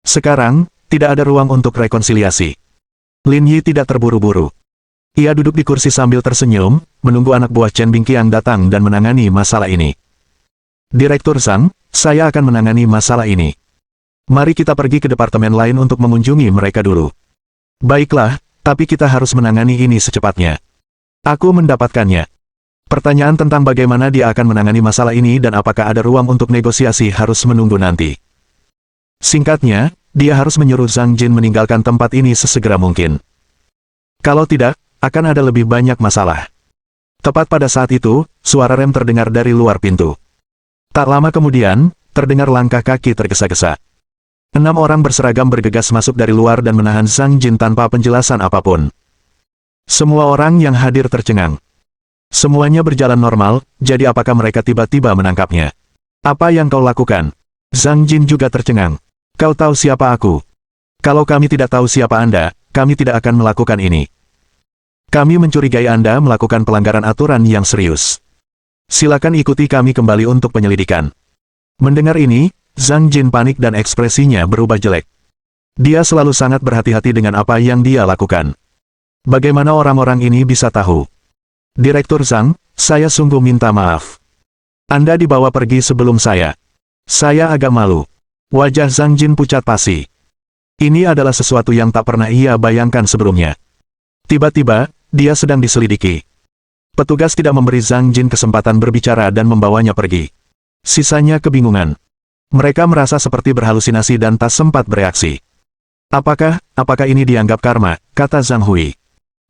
Sekarang, tidak ada ruang untuk rekonsiliasi. Lin Yi tidak terburu-buru. Ia duduk di kursi sambil tersenyum, menunggu anak buah Chen Bingqiang datang dan menangani masalah ini. Direktur Zhang, saya akan menangani masalah ini. Mari kita pergi ke departemen lain untuk mengunjungi mereka dulu. Baiklah, tapi kita harus menangani ini secepatnya. Aku mendapatkannya. Pertanyaan tentang bagaimana dia akan menangani masalah ini dan apakah ada ruang untuk negosiasi harus menunggu nanti. Singkatnya, dia harus menyuruh Zhang Jin meninggalkan tempat ini sesegera mungkin. Kalau tidak, akan ada lebih banyak masalah. Tepat pada saat itu, suara rem terdengar dari luar pintu. Tak lama kemudian, terdengar langkah kaki tergesa-gesa. 6 orang berseragam bergegas masuk dari luar dan menahan Zhang Jin tanpa penjelasan apapun. Semua orang yang hadir tercengang. Semuanya berjalan normal, jadi apakah mereka tiba-tiba menangkapnya? Apa yang kau lakukan? Zhang Jin juga tercengang. Kau tahu siapa aku? Kalau kami tidak tahu siapa Anda, kami tidak akan melakukan ini. Kami mencurigai Anda melakukan pelanggaran aturan yang serius. Silakan ikuti kami kembali untuk penyelidikan. Mendengar ini, Zhang Jin panik dan ekspresinya berubah jelek. Dia selalu sangat berhati-hati dengan apa yang dia lakukan. Bagaimana orang-orang ini bisa tahu? Direktur Zhang, saya sungguh minta maaf. Anda dibawa pergi sebelum saya. Saya agak malu. Wajah Zhang Jin pucat pasi. Ini adalah sesuatu yang tak pernah ia bayangkan sebelumnya. Tiba-tiba, dia sedang diselidiki. Petugas tidak memberi Zhang Jin kesempatan berbicara dan membawanya pergi. Sisanya kebingungan. Mereka merasa seperti berhalusinasi dan tak sempat bereaksi. Apakah ini dianggap karma, kata Zhang Hui.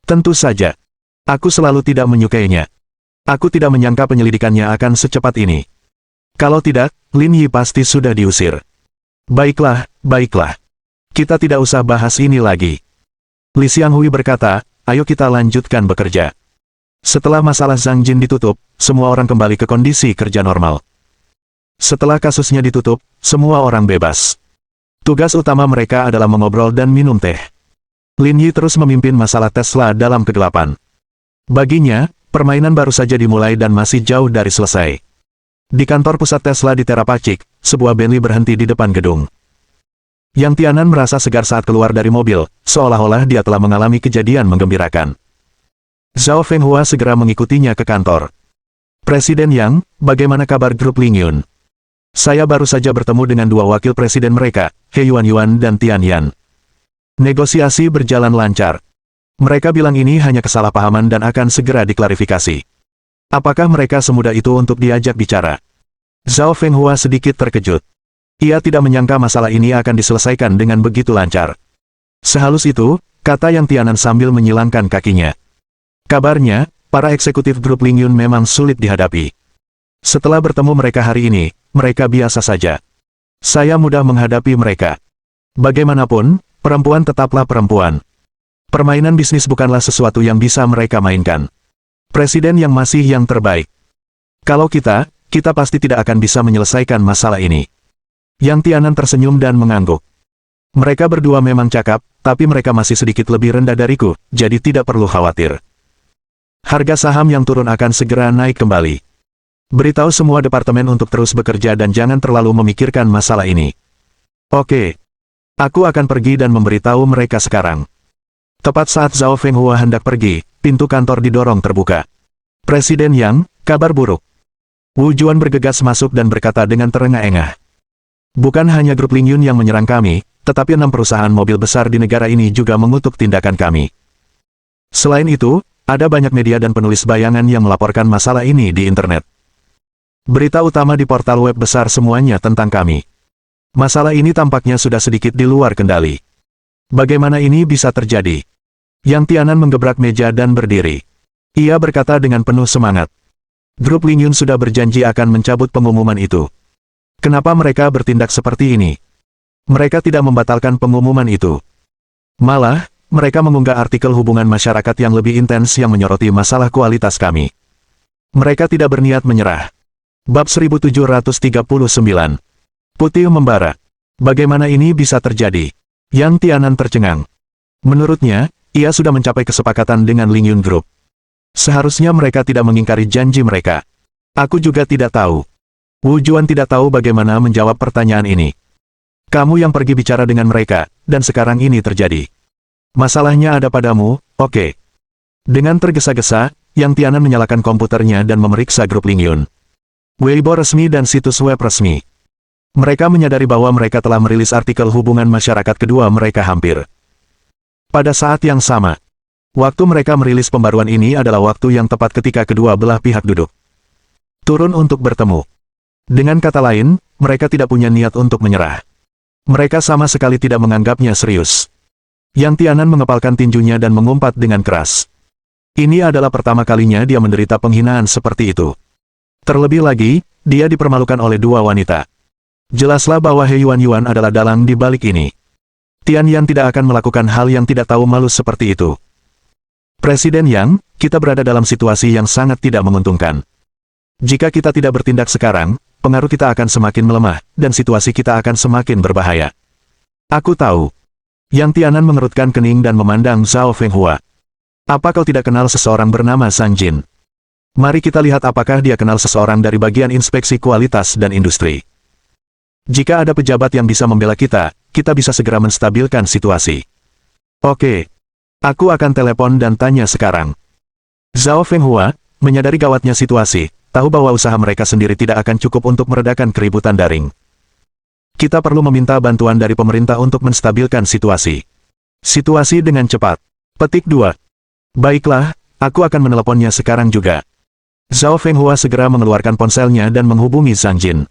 Tentu saja. Aku selalu tidak menyukainya. Aku tidak menyangka penyelidikannya akan secepat ini. Kalau tidak, Lin Yi pasti sudah diusir. Baiklah. Kita tidak usah bahas ini lagi. Li Xianghui berkata, ayo kita lanjutkan bekerja. Setelah masalah Zhang Jin ditutup, semua orang kembali ke kondisi kerja normal. Setelah kasusnya ditutup, semua orang bebas. Tugas utama mereka adalah mengobrol dan minum teh. Lin Yi terus memimpin masalah Tesla dalam kegelapan. Baginya, permainan baru saja dimulai dan masih jauh dari selesai. Di kantor pusat Tesla di Terapacik, sebuah Bentley berhenti di depan gedung. Yang Tianan merasa segar saat keluar dari mobil, seolah-olah dia telah mengalami kejadian menggembirakan. Zhao Fenghua segera mengikutinya ke kantor. Presiden Yang, bagaimana kabar grup Lingyun? Saya baru saja bertemu dengan dua wakil presiden mereka, He Yuan dan Tian Yan. Negosiasi berjalan lancar. Mereka bilang ini hanya kesalahpahaman dan akan segera diklarifikasi. Apakah mereka semudah itu untuk diajak bicara? Zhao Fenghua sedikit terkejut. Ia tidak menyangka masalah ini akan diselesaikan dengan begitu lancar. Sehalus itu, kata Yang Tianan sambil menyilangkan kakinya. Kabarnya, para eksekutif grup Lingyun memang sulit dihadapi. Setelah bertemu mereka hari ini, mereka biasa saja. Saya mudah menghadapi mereka. Bagaimanapun, perempuan tetaplah perempuan. Permainan bisnis bukanlah sesuatu yang bisa mereka mainkan. Presiden yang masih yang terbaik. Kalau kita pasti tidak akan bisa menyelesaikan masalah ini. Yang Tianan tersenyum dan mengangguk. Mereka berdua memang cakap, tapi mereka masih sedikit lebih rendah dariku, jadi tidak perlu khawatir. Harga saham yang turun akan segera naik kembali. Beritahu semua departemen untuk terus bekerja dan jangan terlalu memikirkan masalah ini. Oke. Aku akan pergi dan memberitahu mereka sekarang. Tepat saat Zhao Fenghua hendak pergi, pintu kantor didorong terbuka. Presiden Yang, kabar buruk. Wu Juan bergegas masuk dan berkata dengan terengah-engah. Bukan hanya grup Lingyun yang menyerang kami, tetapi 6 perusahaan mobil besar di negara ini juga mengutuk tindakan kami. Selain itu, ada banyak media dan penulis bayangan yang melaporkan masalah ini di internet. Berita utama di portal web besar semuanya tentang kami. Masalah ini tampaknya sudah sedikit di luar kendali. Bagaimana ini bisa terjadi? Yang Tianan menggebrak meja dan berdiri. Ia berkata dengan penuh semangat. Grup Lingyun sudah berjanji akan mencabut pengumuman itu. Kenapa mereka bertindak seperti ini? Mereka tidak membatalkan pengumuman itu. Malah, mereka mengunggah artikel hubungan masyarakat yang lebih intens yang menyoroti masalah kualitas kami. Mereka tidak berniat menyerah. Bab 1739. Putih membara. Bagaimana ini bisa terjadi? Yang Tianan tercengang. Menurutnya, ia sudah mencapai kesepakatan dengan Lingyun Group. Seharusnya mereka tidak mengingkari janji mereka. Aku juga tidak tahu. Wu Juan tidak tahu bagaimana menjawab pertanyaan ini. Kamu yang pergi bicara dengan mereka, dan sekarang ini terjadi. Masalahnya ada padamu, oke. Dengan tergesa-gesa, Yang Tianan menyalakan komputernya dan memeriksa grup Lingyun. Weibo resmi dan situs web resmi. Mereka menyadari bahwa mereka telah merilis artikel hubungan masyarakat kedua mereka hampir. Pada saat yang sama, waktu mereka merilis pembaruan ini adalah waktu yang tepat ketika kedua belah pihak duduk turun untuk bertemu. Dengan kata lain, mereka tidak punya niat untuk menyerah. Mereka sama sekali tidak menganggapnya serius. Yang Tianan mengepalkan tinjunya dan mengumpat dengan keras. Ini adalah pertama kalinya dia menderita penghinaan seperti itu. Terlebih lagi, dia dipermalukan oleh dua wanita. Jelaslah bahwa He Yuan adalah dalang di balik ini. Tian Yan tidak akan melakukan hal yang tidak tahu malu seperti itu. Presiden Yang, kita berada dalam situasi yang sangat tidak menguntungkan. Jika kita tidak bertindak sekarang, pengaruh kita akan semakin melemah, dan situasi kita akan semakin berbahaya. Aku tahu. Yang Tianan mengerutkan kening dan memandang Zhao Fenghua. Apa kau tidak kenal seseorang bernama Zhang Jin? Mari kita lihat apakah dia kenal seseorang dari bagian inspeksi kualitas dan industri. Jika ada pejabat yang bisa membela kita, kita bisa segera menstabilkan situasi. Oke. Aku akan telepon dan tanya sekarang. Zhao Fenghua, menyadari gawatnya situasi, tahu bahwa usaha mereka sendiri tidak akan cukup untuk meredakan keributan daring. Kita perlu meminta bantuan dari pemerintah untuk menstabilkan situasi. Situasi dengan cepat. Petik 2. Baiklah, aku akan meneleponnya sekarang juga. Zhao Fenghua segera mengeluarkan ponselnya dan menghubungi Zhang Jin.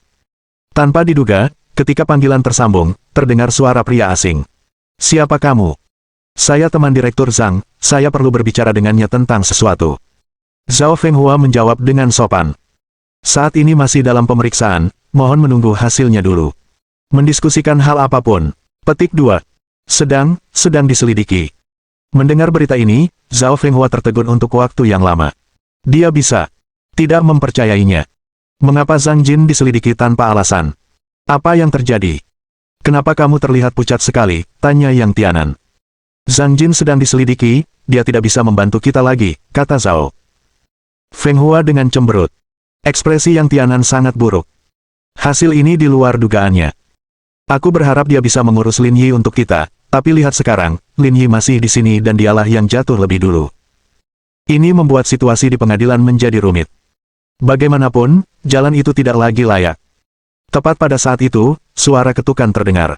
Tanpa diduga, ketika panggilan tersambung, terdengar suara pria asing. Siapa kamu? Saya teman Direktur Zhang, saya perlu berbicara dengannya tentang sesuatu. Zhao Fenghua menjawab dengan sopan. Saat ini masih dalam pemeriksaan, mohon menunggu hasilnya dulu. Mendiskusikan hal apapun. Petik 2. Sedang diselidiki. Mendengar berita ini, Zhao Fenghua tertegun untuk waktu yang lama. Dia tidak mempercayainya. Mengapa Zhang Jin diselidiki tanpa alasan? Apa yang terjadi? Kenapa kamu terlihat pucat sekali? Tanya Yang Tianan. Zhang Jin sedang diselidiki, dia tidak bisa membantu kita lagi, kata Zhao Fenghua dengan cemberut. Ekspresi Yang Tianan sangat buruk. Hasil ini di luar dugaannya. Aku berharap dia bisa mengurus Lin Yi untuk kita. Tapi lihat sekarang, Lin Yi masih di sini dan dialah yang jatuh lebih dulu. Ini membuat situasi di pengadilan menjadi rumit. Bagaimanapun, jalan itu tidak lagi layak. Tepat pada saat itu, suara ketukan terdengar.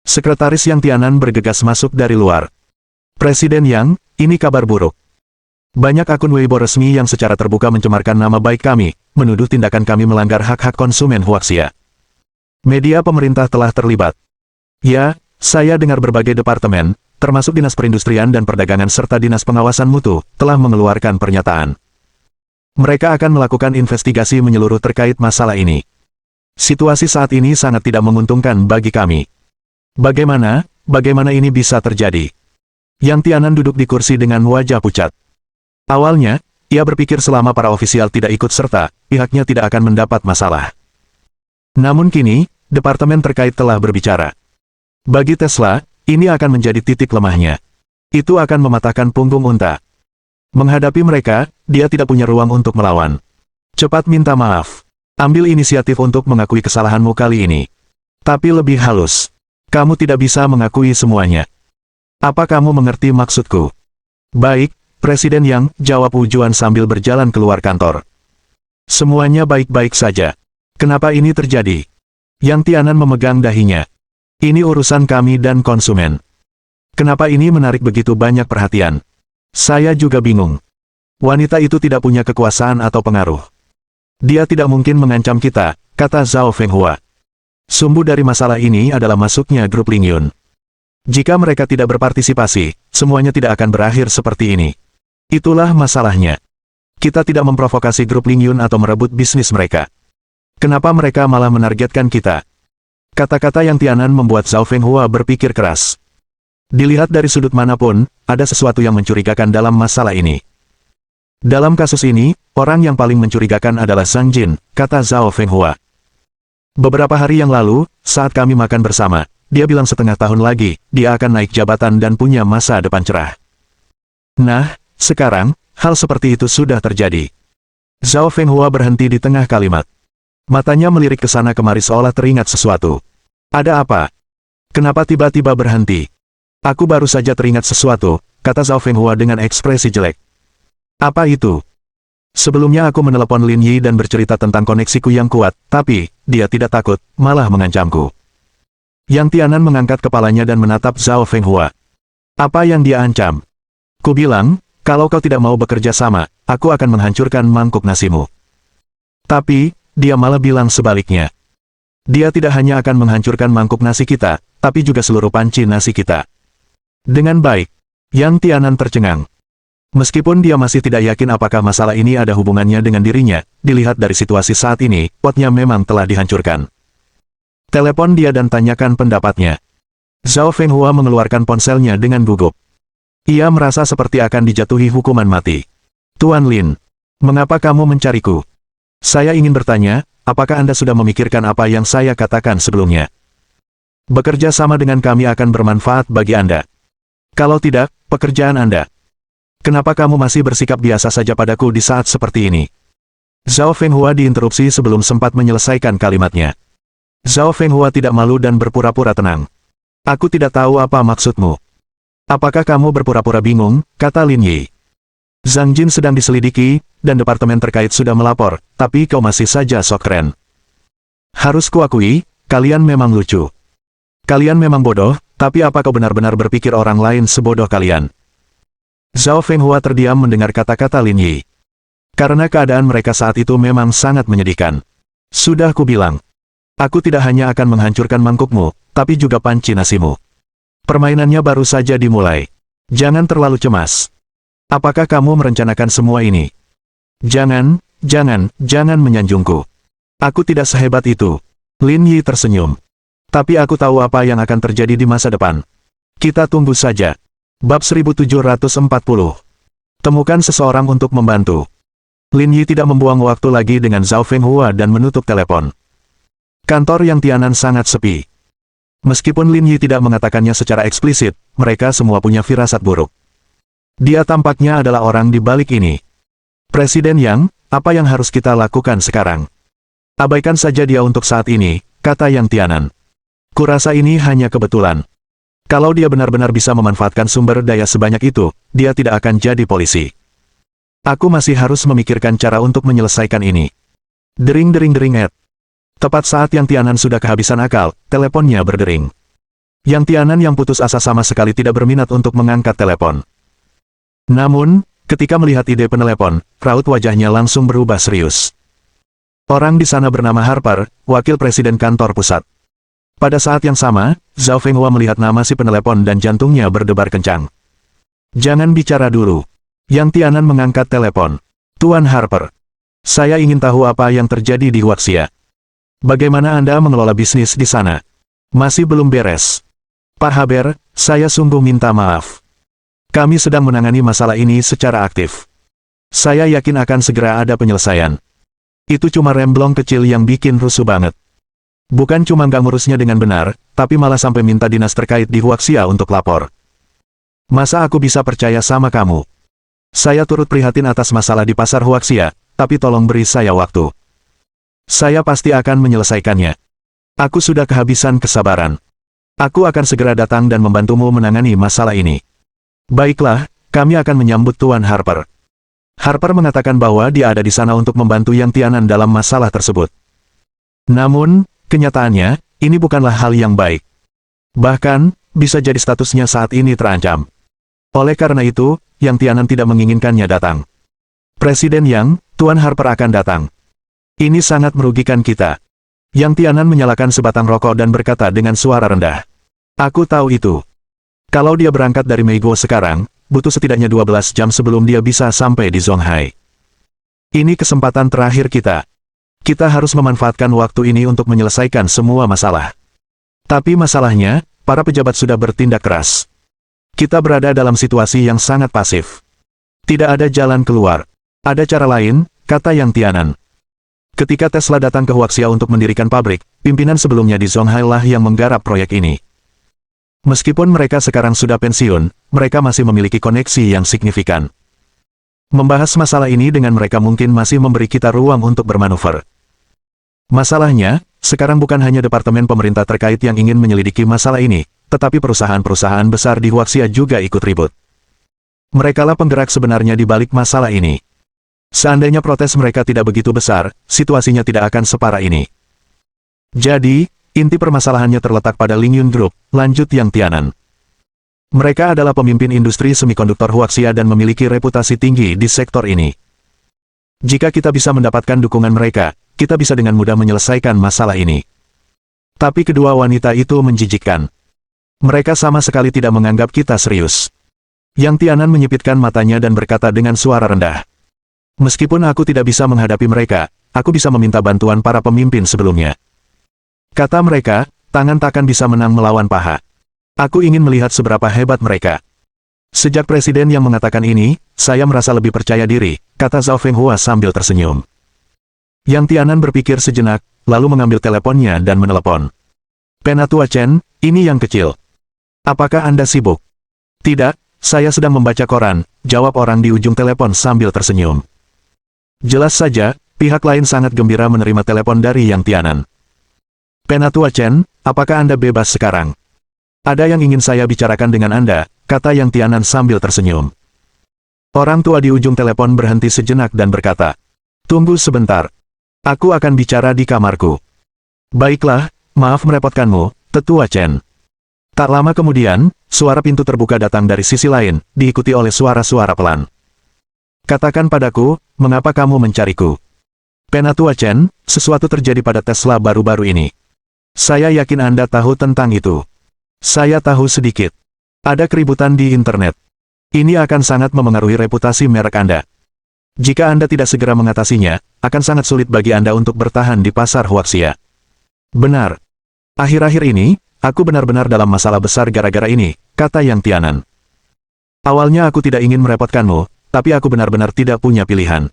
Sekretaris Yang Tianan bergegas masuk dari luar. Presiden Yang, ini kabar buruk. Banyak akun Weibo resmi yang secara terbuka mencemarkan nama baik kami, menuduh tindakan kami melanggar hak-hak konsumen Huaxia. Media pemerintah telah terlibat. Ya, saya dengar berbagai departemen, termasuk Dinas Perindustrian dan Perdagangan serta Dinas Pengawasan Mutu, telah mengeluarkan pernyataan. Mereka akan melakukan investigasi menyeluruh terkait masalah ini. Situasi saat ini sangat tidak menguntungkan bagi kami. Bagaimana ini bisa terjadi? Yang Tianan duduk di kursi dengan wajah pucat. Awalnya, ia berpikir selama para ofisial tidak ikut serta, pihaknya tidak akan mendapat masalah. Namun kini, departemen terkait telah berbicara. Bagi Tesla, ini akan menjadi titik lemahnya. Itu akan mematahkan punggung unta. Menghadapi mereka, dia tidak punya ruang untuk melawan. Cepat minta maaf. Ambil inisiatif untuk mengakui kesalahanmu kali ini. Tapi lebih halus. Kamu tidak bisa mengakui semuanya. Apa kamu mengerti maksudku? Baik, Presiden Yang, jawab Wu Juan sambil berjalan keluar kantor. Semuanya baik-baik saja. Kenapa ini terjadi? Yang Tianan memegang dahinya. Ini urusan kami dan konsumen. Kenapa ini menarik begitu banyak perhatian? Saya juga bingung. Wanita itu tidak punya kekuasaan atau pengaruh. Dia tidak mungkin mengancam kita, kata Zhao Fenghua. Sumbu dari masalah ini adalah masuknya grup Lingyun. Jika mereka tidak berpartisipasi, semuanya tidak akan berakhir seperti ini. Itulah masalahnya. Kita tidak memprovokasi grup Lingyun atau merebut bisnis mereka. Kenapa mereka malah menargetkan kita? Kata-kata Yang Tianan membuat Zhao Fenghua berpikir keras. Dilihat dari sudut manapun, ada sesuatu yang mencurigakan dalam masalah ini. Dalam kasus ini, orang yang paling mencurigakan adalah Zhang Jin, kata Zhao Fenghua. Beberapa hari yang lalu, saat kami makan bersama, dia bilang setengah tahun lagi, dia akan naik jabatan dan punya masa depan cerah. Nah, sekarang, hal seperti itu sudah terjadi. Zhao Fenghua berhenti di tengah kalimat. Matanya melirik ke sana kemari seolah teringat sesuatu. Ada apa? Kenapa tiba-tiba berhenti? Aku baru saja teringat sesuatu, kata Zhao Fenghua dengan ekspresi jelek. Apa itu? Sebelumnya aku menelepon Lin Yi dan bercerita tentang koneksiku yang kuat, tapi, dia tidak takut, malah mengancamku. Yang Tianan mengangkat kepalanya dan menatap Zhao Fenghua. Apa yang dia ancam? Ku bilang, kalau kau tidak mau bekerja sama, aku akan menghancurkan mangkuk nasimu. Tapi, dia malah bilang sebaliknya. Dia tidak hanya akan menghancurkan mangkuk nasi kita, tapi juga seluruh panci nasi kita. Dengan baik, Yang Tianan tercengang. Meskipun dia masih tidak yakin apakah masalah ini ada hubungannya dengan dirinya, dilihat dari situasi saat ini, potnya memang telah dihancurkan. Telepon dia dan tanyakan pendapatnya. Zhao Fenghua mengeluarkan ponselnya dengan gugup. Ia merasa seperti akan dijatuhi hukuman mati. Tuan Lin, mengapa kamu mencariku? Saya ingin bertanya, apakah Anda sudah memikirkan apa yang saya katakan sebelumnya? Bekerja sama dengan kami akan bermanfaat bagi Anda. Kalau tidak, pekerjaan Anda. Kenapa kamu masih bersikap biasa saja padaku di saat seperti ini? Zhao Fenghua diinterupsi sebelum sempat menyelesaikan kalimatnya. Zhao Fenghua tidak malu dan berpura-pura tenang. Aku tidak tahu apa maksudmu. Apakah kamu berpura-pura bingung, kata Lin Yi. Zhang Jin sedang diselidiki, dan departemen terkait sudah melapor, tapi kau masih saja sok keren. Harus kuakui, kalian memang lucu. Kalian memang bodoh, tapi apa kau benar-benar berpikir orang lain sebodoh kalian? Zhao Fenghua terdiam mendengar kata-kata Lin Yi. Karena keadaan mereka saat itu memang sangat menyedihkan. Sudah kubilang. Aku tidak hanya akan menghancurkan mangkukmu, tapi juga panci nasimu. Permainannya baru saja dimulai. Jangan terlalu cemas. Apakah kamu merencanakan semua ini? Jangan menyanjungku. Aku tidak sehebat itu. Lin Yi tersenyum. Tapi aku tahu apa yang akan terjadi di masa depan. Kita tunggu saja. Bab 1740. Temukan seseorang untuk membantu. Lin Yi tidak membuang waktu lagi dengan Zhao Fenghua dan menutup telepon. Kantor Yang Tianan sangat sepi. Meskipun Lin Yi tidak mengatakannya secara eksplisit, mereka semua punya firasat buruk. Dia tampaknya adalah orang di balik ini. Presiden Yang, apa yang harus kita lakukan sekarang? Abaikan saja dia untuk saat ini, kata Yang Tianan. Kurasa ini hanya kebetulan. Kalau dia benar-benar bisa memanfaatkan sumber daya sebanyak itu, dia tidak akan jadi polisi. Aku masih harus memikirkan cara untuk menyelesaikan ini. Dering-dering-dering. Tepat saat Yang Tianan sudah kehabisan akal, teleponnya berdering. Yang Tianan yang putus asa sama sekali tidak berminat untuk mengangkat telepon. Namun, ketika melihat ide penelepon, raut wajahnya langsung berubah serius. Orang di sana bernama Harper, wakil presiden kantor pusat. Pada saat yang sama, Zhao Fenghua melihat nama si penelepon dan jantungnya berdebar kencang. Jangan bicara dulu. Yang Tianan mengangkat telepon. Tuan Harper. Saya ingin tahu apa yang terjadi di Huaxia. Bagaimana Anda mengelola bisnis di sana? Masih belum beres. Pak Haber, saya sungguh minta maaf. Kami sedang menangani masalah ini secara aktif. Saya yakin akan segera ada penyelesaian. Itu cuma remblong kecil yang bikin rusuh banget. Bukan cuma nggak ngurusnya dengan benar, tapi malah sampai minta dinas terkait di Huaxia untuk lapor. Masa aku bisa percaya sama kamu? Saya turut prihatin atas masalah di pasar Huaxia, tapi tolong beri saya waktu. Saya pasti akan menyelesaikannya. Aku sudah kehabisan kesabaran. Aku akan segera datang dan membantumu menangani masalah ini. Baiklah, kami akan menyambut Tuan Harper. Harper mengatakan bahwa dia ada di sana untuk membantu Yang Tianan dalam masalah tersebut. Namun, kenyataannya, ini bukanlah hal yang baik. Bahkan, bisa jadi statusnya saat ini terancam. Oleh karena itu, Yang Tianan tidak menginginkannya datang. Presiden Yang, Tuan Harper akan datang. Ini sangat merugikan kita. Yang Tianan menyalakan sebatang rokok dan berkata dengan suara rendah. Aku tahu itu. Kalau dia berangkat dari Meigo sekarang, butuh setidaknya 12 jam sebelum dia bisa sampai di Zonghai. Ini kesempatan terakhir kita. Kita harus memanfaatkan waktu ini untuk menyelesaikan semua masalah. Tapi masalahnya, para pejabat sudah bertindak keras. Kita berada dalam situasi yang sangat pasif. Tidak ada jalan keluar. Ada cara lain, kata Yang Tianan. Ketika Tesla datang ke Huaxia untuk mendirikan pabrik, pimpinan sebelumnya di Zonghai lah yang menggarap proyek ini. Meskipun mereka sekarang sudah pensiun, mereka masih memiliki koneksi yang signifikan. Membahas masalah ini dengan mereka mungkin masih memberi kita ruang untuk bermanuver. Masalahnya, sekarang bukan hanya departemen pemerintah terkait yang ingin menyelidiki masalah ini, tetapi perusahaan-perusahaan besar di Huaxia juga ikut ribut. Merekalah penggerak sebenarnya di balik masalah ini. Seandainya protes mereka tidak begitu besar, situasinya tidak akan separah ini. Jadi, inti permasalahannya terletak pada Lingyun Group, lanjut Yang Tianan. Mereka adalah pemimpin industri semikonduktor Huaxia dan memiliki reputasi tinggi di sektor ini. Jika kita bisa mendapatkan dukungan mereka, kita bisa dengan mudah menyelesaikan masalah ini. Tapi kedua wanita itu menjijikkan. Mereka sama sekali tidak menganggap kita serius. Yang Tianan menyipitkan matanya dan berkata dengan suara rendah. Meskipun aku tidak bisa menghadapi mereka, aku bisa meminta bantuan para pemimpin sebelumnya. Kata mereka, tangan takkan bisa menang melawan paha. Aku ingin melihat seberapa hebat mereka. Sejak presiden yang mengatakan ini, saya merasa lebih percaya diri, kata Zhao Fenghua sambil tersenyum. Yang Tianan berpikir sejenak, lalu mengambil teleponnya dan menelepon. Penatua Chen, ini yang kecil. Apakah Anda sibuk? Tidak, saya sedang membaca koran, jawab orang di ujung telepon sambil tersenyum. Jelas saja, pihak lain sangat gembira menerima telepon dari Yang Tianan. Penatua Chen, apakah Anda bebas sekarang? Ada yang ingin saya bicarakan dengan Anda, kata Yang Tianan sambil tersenyum. Orang tua di ujung telepon berhenti sejenak dan berkata, tunggu sebentar. Aku akan bicara di kamarku. Baiklah, maaf merepotkanmu, Tetua Chen. Tak lama kemudian, suara pintu terbuka datang dari sisi lain, diikuti oleh suara-suara pelan. Katakan padaku, mengapa kamu mencariku? Penatua Chen, sesuatu terjadi pada Tesla baru-baru ini. Saya yakin Anda tahu tentang itu. Saya tahu sedikit. Ada keributan di internet. Ini akan sangat memengaruhi reputasi merek Anda. Jika Anda tidak segera mengatasinya, akan sangat sulit bagi Anda untuk bertahan di pasar Huaxia. Benar. Akhir-akhir ini, aku benar-benar dalam masalah besar gara-gara ini, kata Yang Tianan. Awalnya aku tidak ingin merepotkanmu, tapi aku benar-benar tidak punya pilihan.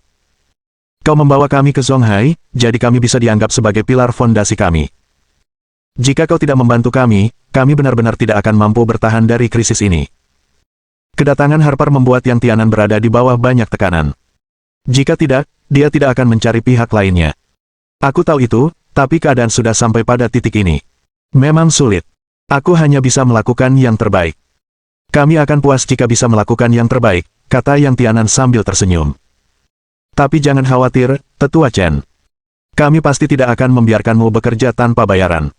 Kau membawa kami ke Zonghai, jadi kami bisa dianggap sebagai pilar fondasi kami. Jika kau tidak membantu kami benar-benar tidak akan mampu bertahan dari krisis ini. Kedatangan Harper membuat Yang Tianan berada di bawah banyak tekanan. Jika tidak, dia tidak akan mencari pihak lainnya. Aku tahu itu, tapi keadaan sudah sampai pada titik ini. Memang sulit. Aku hanya bisa melakukan yang terbaik. Kami akan puas jika bisa melakukan yang terbaik, kata Yang Tianan sambil tersenyum. Tapi jangan khawatir, Tetua Chen. Kami pasti tidak akan membiarkanmu bekerja tanpa bayaran.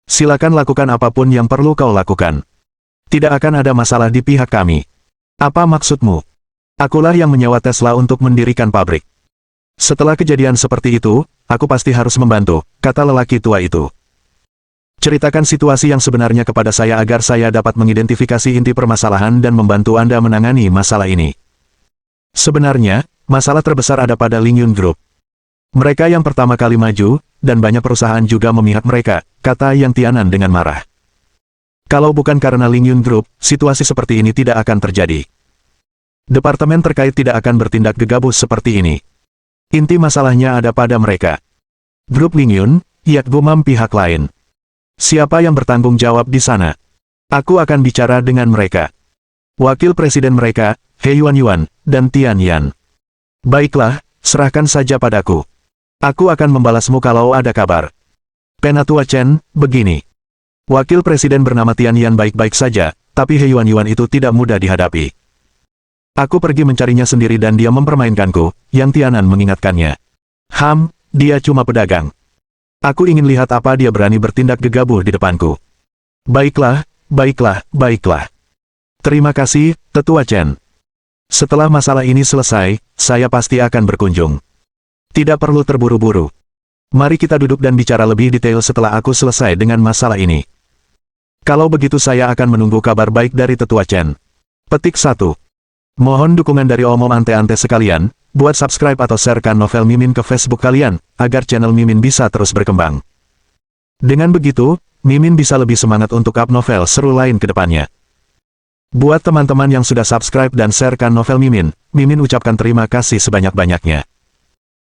Silakan lakukan apapun yang perlu kau lakukan. Tidak akan ada masalah di pihak kami. Apa maksudmu? Akulah yang menyewa Tesla untuk mendirikan pabrik. Setelah kejadian seperti itu, aku pasti harus membantu, kata lelaki tua itu. Ceritakan situasi yang sebenarnya kepada saya agar saya dapat mengidentifikasi inti permasalahan dan membantu Anda menangani masalah ini. Sebenarnya, masalah terbesar ada pada Lingyun Group. Mereka yang pertama kali maju, dan banyak perusahaan juga memihak mereka, kata Yang Tianan dengan marah. Kalau bukan karena Lingyun Group, situasi seperti ini tidak akan terjadi. Departemen terkait tidak akan bertindak gegabah seperti ini. Inti masalahnya ada pada mereka. Grup Lingyun, Yak gumam pihak lain. Siapa yang bertanggung jawab di sana? Aku akan bicara dengan mereka. Wakil presiden mereka, He Yuan, dan Tian Yan. Baiklah, serahkan saja padaku. Aku akan membalasmu kalau ada kabar. Penatua Chen, begini. Wakil presiden bernama Tian Yan baik-baik saja, tapi He Yuan itu tidak mudah dihadapi. Aku pergi mencarinya sendiri dan dia mempermainkanku, Yang Tianan mengingatkannya. Dia cuma pedagang. Aku ingin lihat apa dia berani bertindak gegabah di depanku. Baiklah. Terima kasih, Tetua Chen. Setelah masalah ini selesai, saya pasti akan berkunjung. Tidak perlu terburu-buru. Mari kita duduk dan bicara lebih detail setelah aku selesai dengan masalah ini. Kalau begitu saya akan menunggu kabar baik dari Tetua Chen. Petik 1. Mohon dukungan dari omom ante-ante sekalian, buat subscribe atau sharekan novel Mimin ke Facebook kalian, agar channel Mimin bisa terus berkembang. Dengan begitu, Mimin bisa lebih semangat untuk up novel seru lain ke depannya. Buat teman-teman yang sudah subscribe dan sharekan novel Mimin, Mimin ucapkan terima kasih sebanyak-banyaknya.